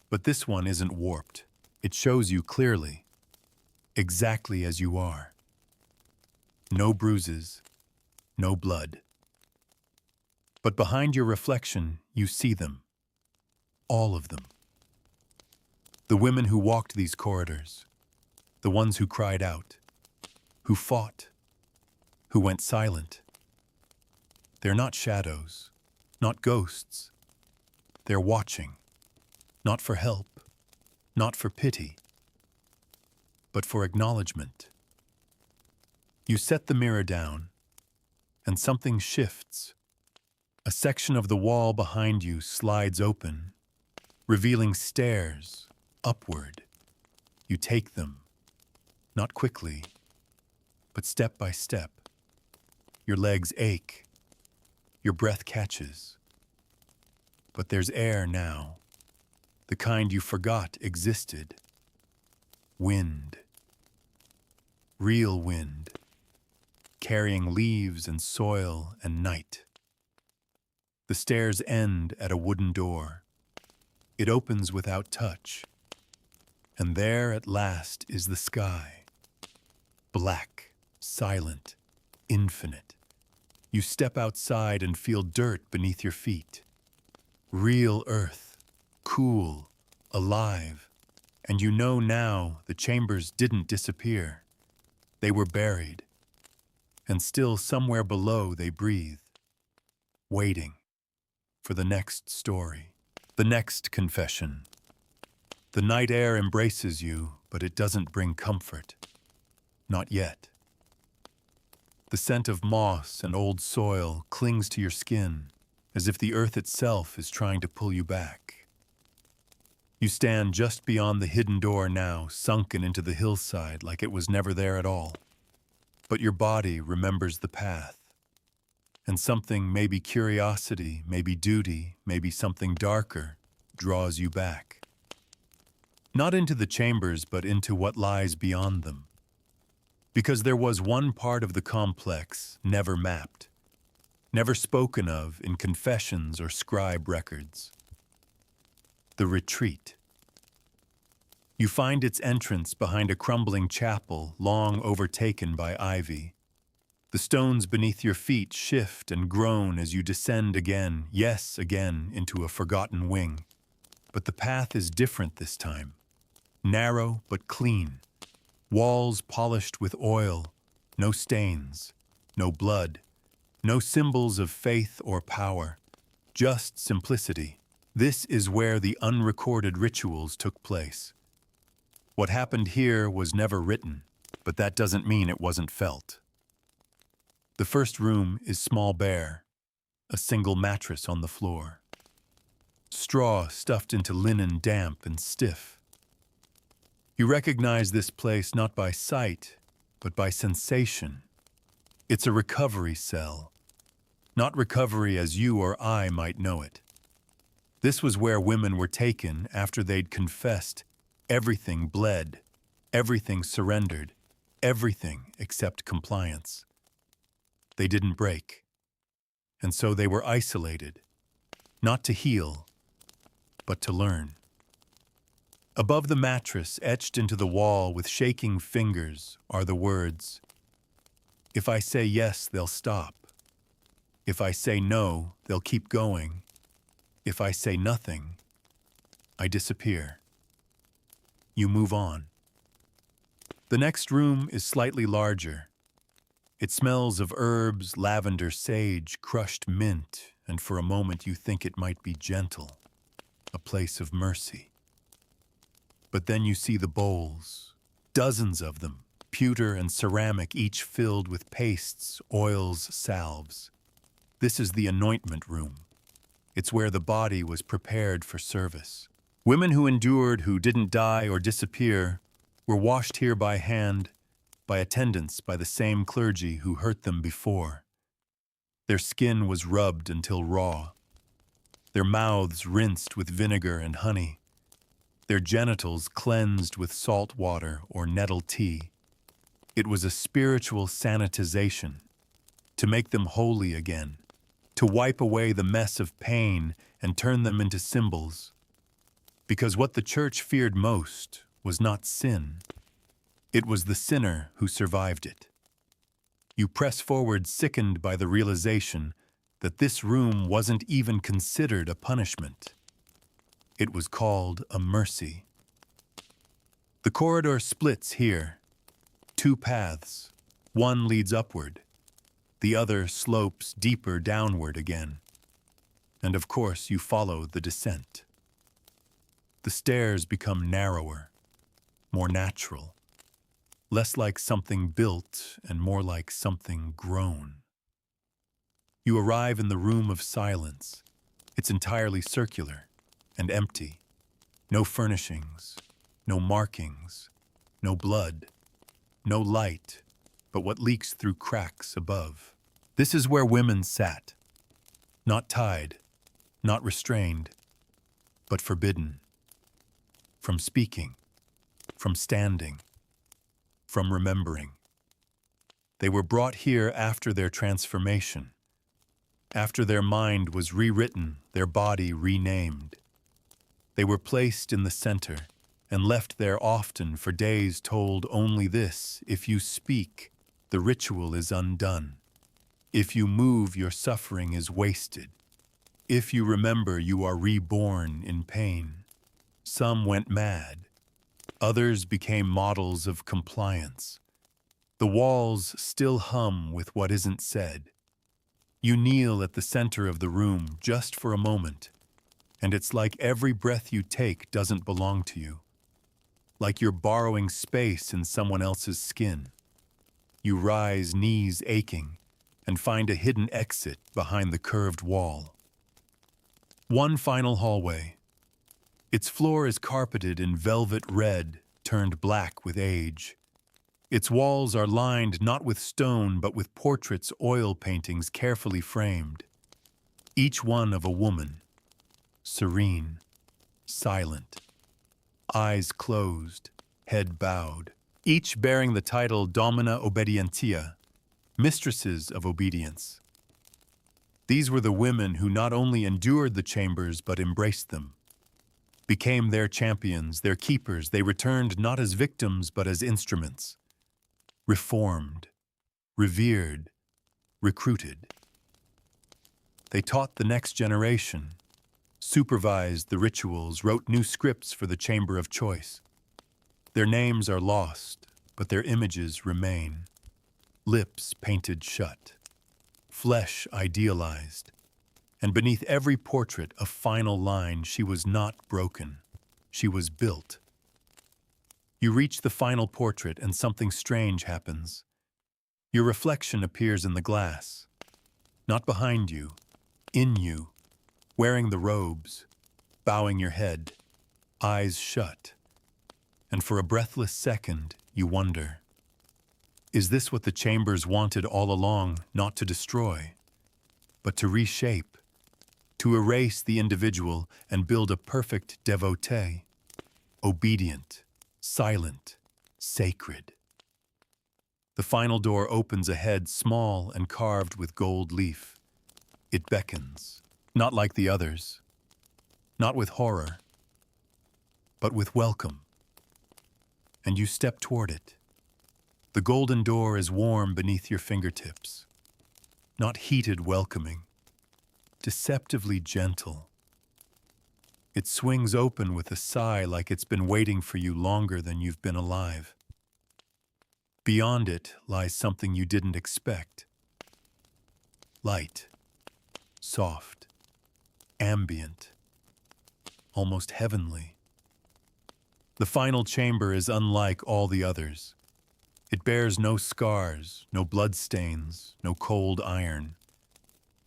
But this one isn't warped. It shows you clearly, exactly as you are. No bruises, no blood. But behind your reflection, you see them. All of them. The women who walked these corridors, the ones who cried out, who fought, who went silent. They're not shadows, not ghosts. They're watching, not for help, not for pity, but for acknowledgement. You set the mirror down, and something shifts. A section of the wall behind you slides open, revealing stairs upward. You take them, not quickly, but step by step. Your legs ache. Your breath catches. But there's air now, the kind you forgot existed. Wind. Real wind, carrying leaves and soil and night. The stairs end at a wooden door. It opens without touch. And there at last is the sky. Black, silent, infinite. You step outside and feel dirt beneath your feet. Real earth, cool, alive. And you know now the chambers didn't disappear. They were buried. And still somewhere below they breathe, waiting for the next story, the next confession. The night air embraces you, but it doesn't bring comfort. Not yet. The scent of moss and old soil clings to your skin, as if the earth itself is trying to pull you back. You stand just beyond the hidden door now, sunken into the hillside like it was never there at all. But your body remembers the path. And something, maybe curiosity, maybe duty, maybe something darker, draws you back. Not into the chambers, but into what lies beyond them. Because there was one part of the complex never mapped, never spoken of in confessions or scribe records. The retreat. You find its entrance behind a crumbling chapel long overtaken by ivy. The stones beneath your feet shift and groan as you descend again, yes, again, into a forgotten wing. But the path is different this time. Narrow but clean. Walls polished with oil, no stains, no blood, no symbols of faith or power, just simplicity. This is where the unrecorded rituals took place. What happened here was never written, but that doesn't mean it wasn't felt. The first room is small bare, a single mattress on the floor. Straw stuffed into linen damp and stiff. You recognize this place not by sight, but by sensation. It's a recovery cell, not recovery as you or I might know it. This was where women were taken after they'd confessed. Everything bled, everything surrendered, everything except compliance. They didn't break, and so they were isolated, not to heal, but to learn. Above the mattress, etched into the wall with shaking fingers, are the words, "If I say yes, they'll stop. If I say no, they'll keep going. If I say nothing, I disappear." You move on. The next room is slightly larger. It smells of herbs, lavender, sage, crushed mint, and for a moment you think it might be gentle, a place of mercy. But then you see the bowls, dozens of them, pewter and ceramic, each filled with pastes, oils, salves. This is the anointment room. It's where the body was prepared for service. Women who endured, who didn't die or disappear, were washed here by hand, by attendants, by the same clergy who hurt them before. Their skin was rubbed until raw, their mouths rinsed with vinegar and honey, their genitals cleansed with salt water or nettle tea. It was a spiritual sanitization, to make them holy again, to wipe away the mess of pain and turn them into symbols. Because what the church feared most was not sin. It was the sinner who survived it. You press forward, sickened by the realization that this room wasn't even considered a punishment. It was called a mercy. The corridor splits here. Two paths. One leads upward. The other slopes deeper downward again. And of course, you follow the descent. The stairs become narrower, more natural, less like something built and more like something grown. You arrive in the room of silence. It's entirely circular and empty. No furnishings, no markings, no blood, no light, but what leaks through cracks above. This is where women sat, not tied, not restrained, but forbidden. From speaking, from standing, from remembering. They were brought here after their transformation, after their mind was rewritten, their body renamed. They were placed in the center and left there often for days, told only this: if you speak, the ritual is undone. If you move, your suffering is wasted. If you remember, you are reborn in pain. Some went mad. Others became models of compliance. The walls still hum with what isn't said. You kneel at the center of the room just for a moment, and it's like every breath you take doesn't belong to you. Like you're borrowing space in someone else's skin. You rise, knees aching, and find a hidden exit behind the curved wall. One final hallway. Its floor is carpeted in velvet red, turned black with age. Its walls are lined not with stone, but with portraits, oil paintings carefully framed. Each one of a woman, serene, silent, eyes closed, head bowed, each bearing the title Domina Obedientia, mistresses of obedience. These were the women who not only endured the chambers but embraced them, became their champions, their keepers. They returned not as victims but as instruments, reformed, revered, recruited. They taught the next generation, supervised the rituals, wrote new scripts for the chamber of choice. Their names are lost, but their images remain. Lips painted shut, flesh idealized, and beneath every portrait a final line: she was not broken, she was built. You reach the final portrait and something strange happens. Your reflection appears in the glass, not behind you, in you, wearing the robes, bowing your head, eyes shut. And for a breathless second, you wonder, is this what the chambers wanted all along? Not to destroy, but to reshape, to erase the individual and build a perfect devotee, obedient, silent, sacred. The final door opens ahead, small and carved with gold leaf. It beckons, not like the others, not with horror, but with welcome. And you step toward it. The golden door is warm beneath your fingertips, not heated welcoming, deceptively gentle. It swings open with a sigh, like it's been waiting for you longer than you've been alive. Beyond it lies something you didn't expect. Light, soft, ambient, almost heavenly. The final chamber is unlike all the others. It bears no scars, no bloodstains, no cold iron.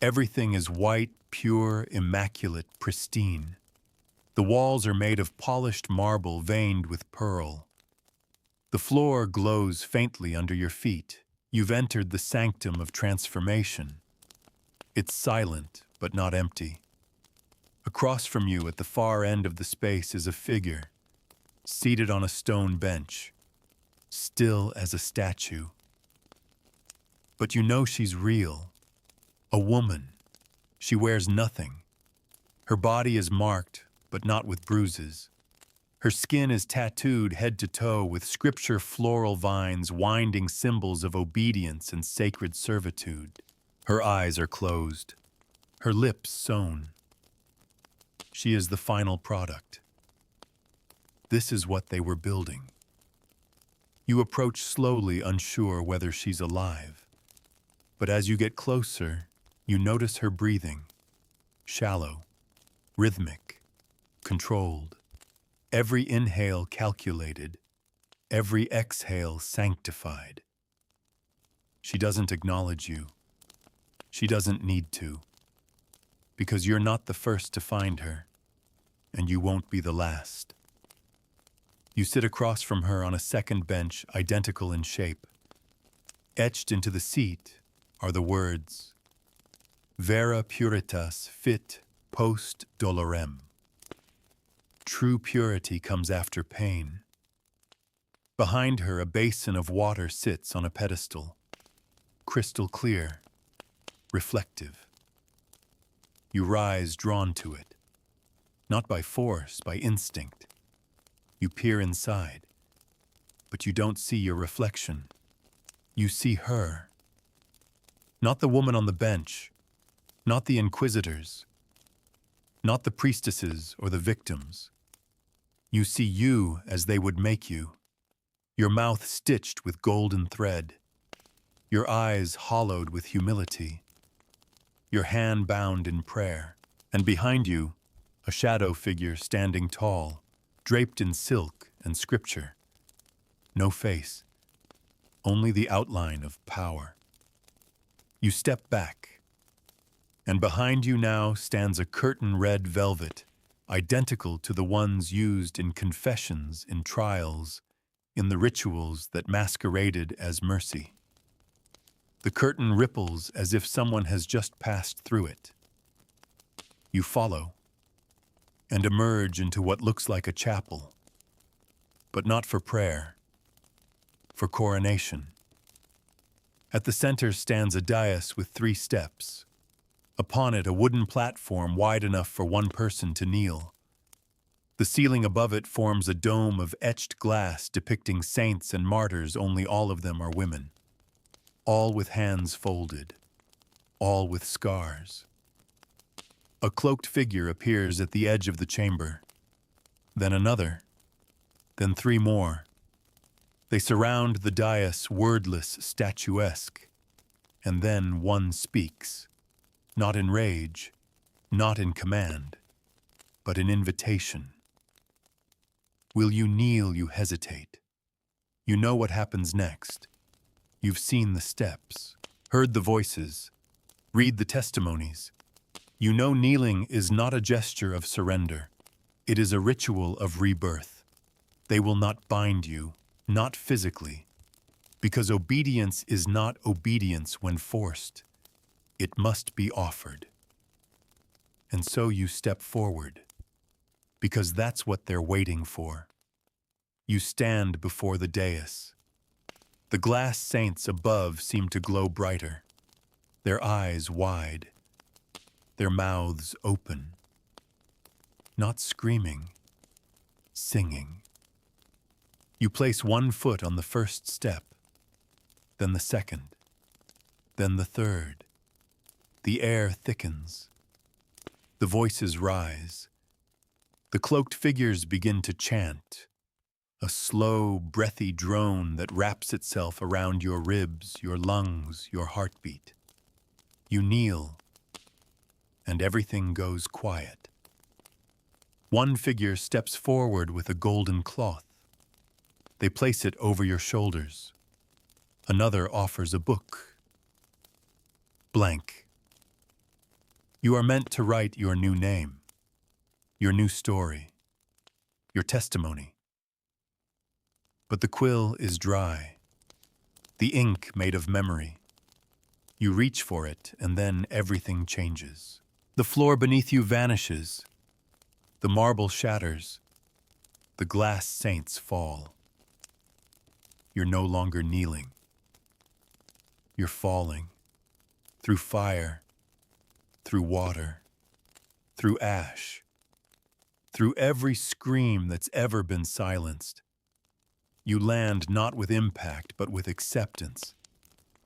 Everything is white, pure, immaculate, pristine. The walls are made of polished marble veined with pearl. The floor glows faintly under your feet. You've entered the sanctum of transformation. It's silent, but not empty. Across from you at the far end of the space is a figure, seated on a stone bench, still as a statue. But you know she's real. A woman. She wears nothing. Her body is marked, but not with bruises. Her skin is tattooed head to toe with scripture floral vines winding symbols of obedience and sacred servitude. Her eyes are closed, her lips sewn. She is the final product. This is what they were building. You approach slowly, unsure whether she's alive. But as you get closer, you notice her breathing. Shallow, rhythmic, controlled. Every inhale calculated, every exhale sanctified. She doesn't acknowledge you. She doesn't need to. Because you're not the first to find her, and you won't be the last. You sit across from her on a second bench, identical in shape. Etched into the seat are the words, Vera puritas fit post dolorem. True purity comes after pain. Behind her, a basin of water sits on a pedestal, crystal clear, reflective. You rise drawn to it, not by force, by instinct. You peer inside, but you don't see your reflection. You see her. Not the woman on the bench, not the inquisitors, not the priestesses or the victims. You see you as they would make you, your mouth stitched with golden thread, your eyes hollowed with humility, your hand bound in prayer, and behind you, a shadow figure standing tall, draped in silk and scripture. No face, only the outline of power. You step back, and behind you now stands a curtain red velvet, identical to the ones used in confessions, in trials, in the rituals that masqueraded as mercy. The curtain ripples as if someone has just passed through it. You follow, and emerge into what looks like a chapel, but not for prayer, for coronation. At the center stands a dais with 3 steps. Upon it, a wooden platform wide enough for one person to kneel. The ceiling above it forms a dome of etched glass depicting saints and martyrs, only all of them are women. All with hands folded, all with scars. A cloaked figure appears at the edge of the chamber, then another, then 3 more. They surround the dais, wordless, statuesque, and then one speaks. Not in rage, not in command, but in invitation. Will you kneel? You hesitate. You know what happens next. You've seen the steps, heard the voices, read the testimonies. You know kneeling is not a gesture of surrender. It is a ritual of rebirth. They will not bind you, not physically, because obedience is not obedience when forced. It must be offered. And so you step forward, because that's what they're waiting for. You stand before the dais. The glass saints above seem to glow brighter, their eyes wide, their mouths open, not screaming, singing. You place one foot on the first step, then the second, then the third. The air thickens. The voices rise. The cloaked figures begin to chant. a slow, breathy drone that wraps itself around your ribs, your lungs, your heartbeat. You kneel, and everything goes quiet. One figure steps forward with a golden cloth. They place it over your shoulders. Another offers a book. Blank. You are meant to write your new name, your new story, your testimony. But the quill is dry, the ink made of memory. You reach for it, and then everything changes. The floor beneath you vanishes. The marble shatters. The glass saints fall. You're no longer kneeling. You're falling. Through fire, through water, through ash, through every scream that's ever been silenced. You land not with impact, but with acceptance.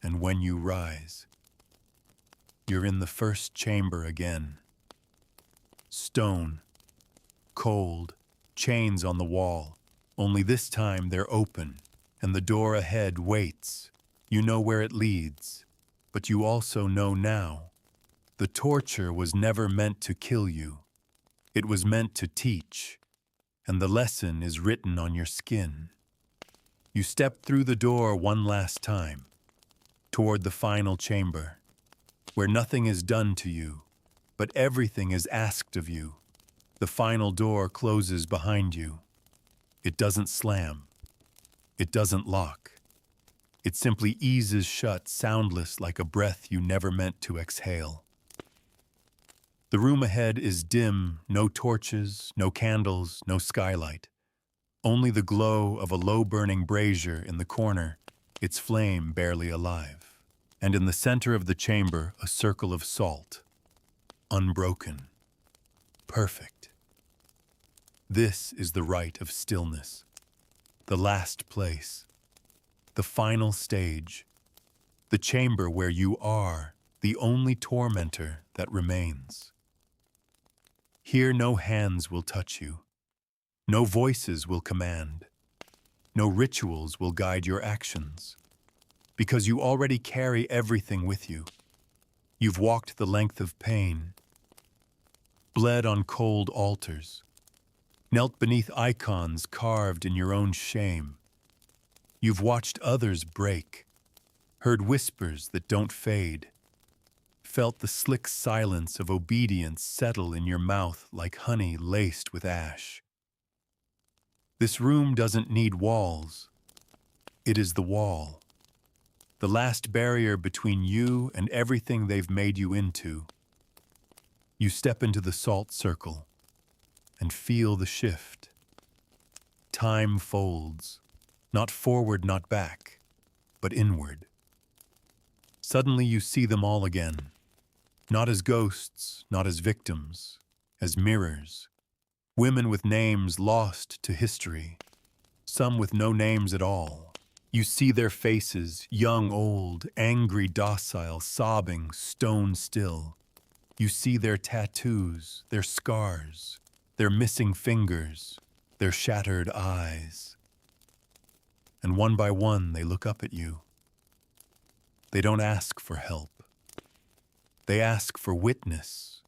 And when you rise, you're in the first chamber again. Stone, cold, chains on the wall. Only this time they're open, and the door ahead waits. You know where it leads, but you also know now. The torture was never meant to kill you. It was meant to teach, and the lesson is written on your skin. You step through the door one last time, toward the final chamber, where nothing is done to you, but everything is asked of you. The final door closes behind you. It doesn't slam. It doesn't lock. It simply eases shut, soundless like a breath you never meant to exhale. The room ahead is dim, no torches, no candles, no skylight. Only the glow of a low-burning brazier in the corner, its flame barely alive. And in the center of the chamber, a circle of salt. Unbroken. Perfect. This is the rite of stillness. The last place. The final stage. The chamber where you are the only tormentor that remains. Here no hands will touch you. No voices will command. No rituals will guide your actions. Because you already carry everything with you. You've walked the length of pain. Bled on cold altars. Knelt beneath icons carved in your own shame. You've watched others break. Heard whispers that don't fade. Felt the slick silence of obedience settle in your mouth like honey laced with ash. This room doesn't need walls. It is the wall. The last barrier between you and everything they've made you into. You step into the salt circle and feel the shift. Time folds, not forward, not back, but inward. Suddenly you see them all again, not as ghosts, not as victims, as mirrors. Women with names lost to history, some with no names at all. You see their faces, young, old, angry, docile, sobbing, stone still. You see their tattoos, their scars, their missing fingers, their shattered eyes. And one by one they look up at you. They don't ask for help. They ask for witness.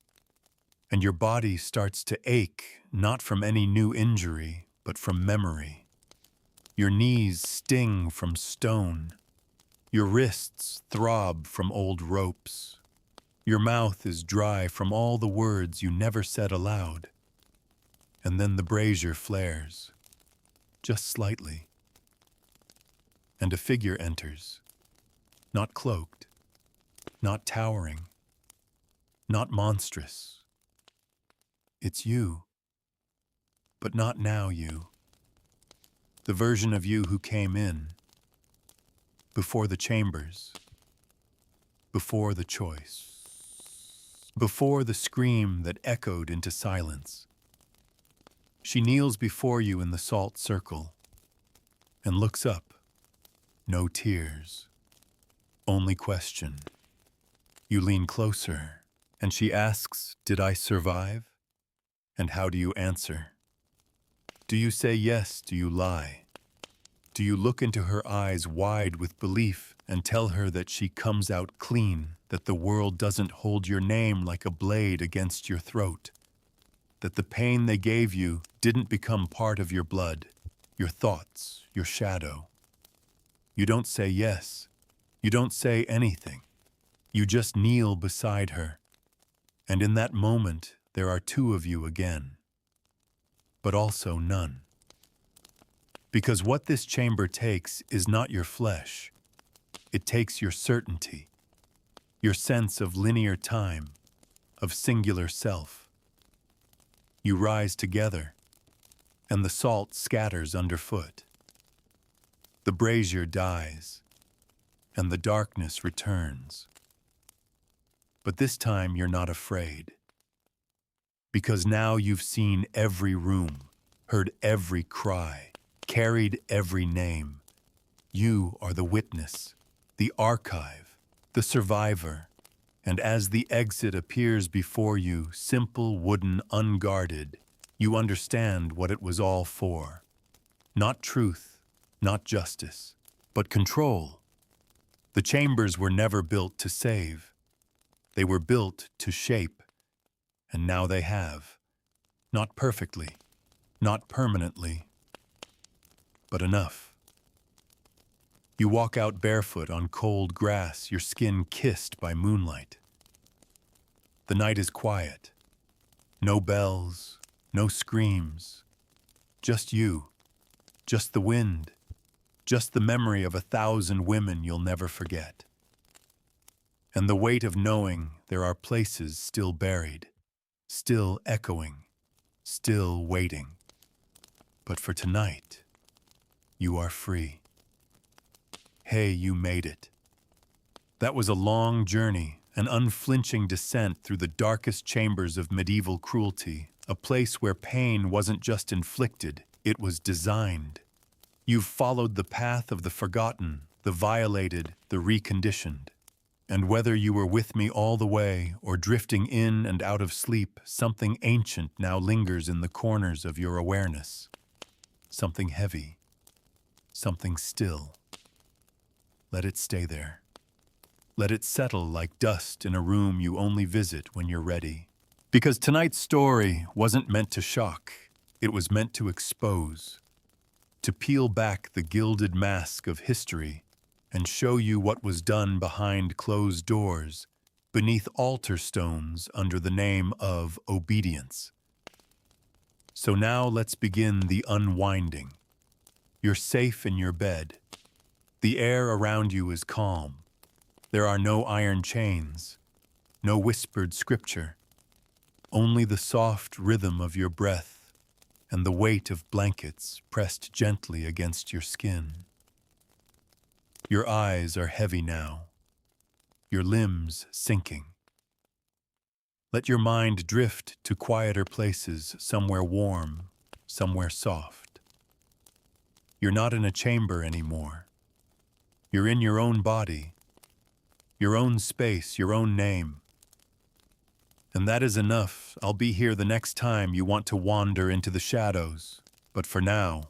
And your body starts to ache, not from any new injury, but from memory. Your knees sting from stone. Your wrists throb from old ropes. Your mouth is dry from all the words you never said aloud. And then the brazier flares, just slightly. And a figure enters, not cloaked, not towering, not monstrous. It's you, but not now you. The version of you who came in, before the chambers, before the choice, before the scream that echoed into silence. She kneels before you in the salt circle and looks up. No tears, only question. You lean closer, and she asks, "Did I survive?" And how do you answer? Do you say yes? Do you lie? Do you look into her eyes wide with belief and tell her that she comes out clean, that the world doesn't hold your name like a blade against your throat, that the pain they gave you didn't become part of your blood, your thoughts, your shadow? You don't say yes. You don't say anything. You just kneel beside her. And in that moment, there are two of you again, but also none. Because what this chamber takes is not your flesh. It takes your certainty, your sense of linear time, of singular self. You rise together, and the salt scatters underfoot. The brazier dies, and the darkness returns. But this time you're not afraid. Because now you've seen every room, heard every cry, carried every name. You are the witness, the archive, the survivor. And as the exit appears before you, simple, wooden, unguarded, you understand what it was all for. Not truth, not justice, but control. The chambers were never built to save. They were built to shape. And now they have. Not perfectly, not permanently, but enough. You walk out barefoot on cold grass, your skin kissed by moonlight. The night is quiet. No bells, no screams. Just you, just the wind, just the memory of 1,000 women you'll never forget. And the weight of knowing there are places still buried, still echoing, still waiting. But for tonight, you are free. Hey, you made it. That was a long journey, an unflinching descent through the darkest chambers of medieval cruelty, a place where pain wasn't just inflicted, it was designed. You've followed the path of the forgotten, the violated, the reconditioned. And whether you were with me all the way or drifting in and out of sleep, something ancient now lingers in the corners of your awareness. Something heavy, something still. Let it stay there. Let it settle like dust in a room you only visit when you're ready. Because tonight's story wasn't meant to shock, it was meant to expose, to peel back the gilded mask of history and show you what was done behind closed doors, beneath altar stones under the name of obedience. So now let's begin the unwinding. You're safe in your bed. The air around you is calm. There are no iron chains, no whispered scripture, only the soft rhythm of your breath and the weight of blankets pressed gently against your skin. Your eyes are heavy now, your limbs sinking. Let your mind drift to quieter places, somewhere warm, somewhere soft. You're not in a chamber anymore. You're in your own body, your own space, your own name. And that is enough. I'll be here the next time you want to wander into the shadows. But for now,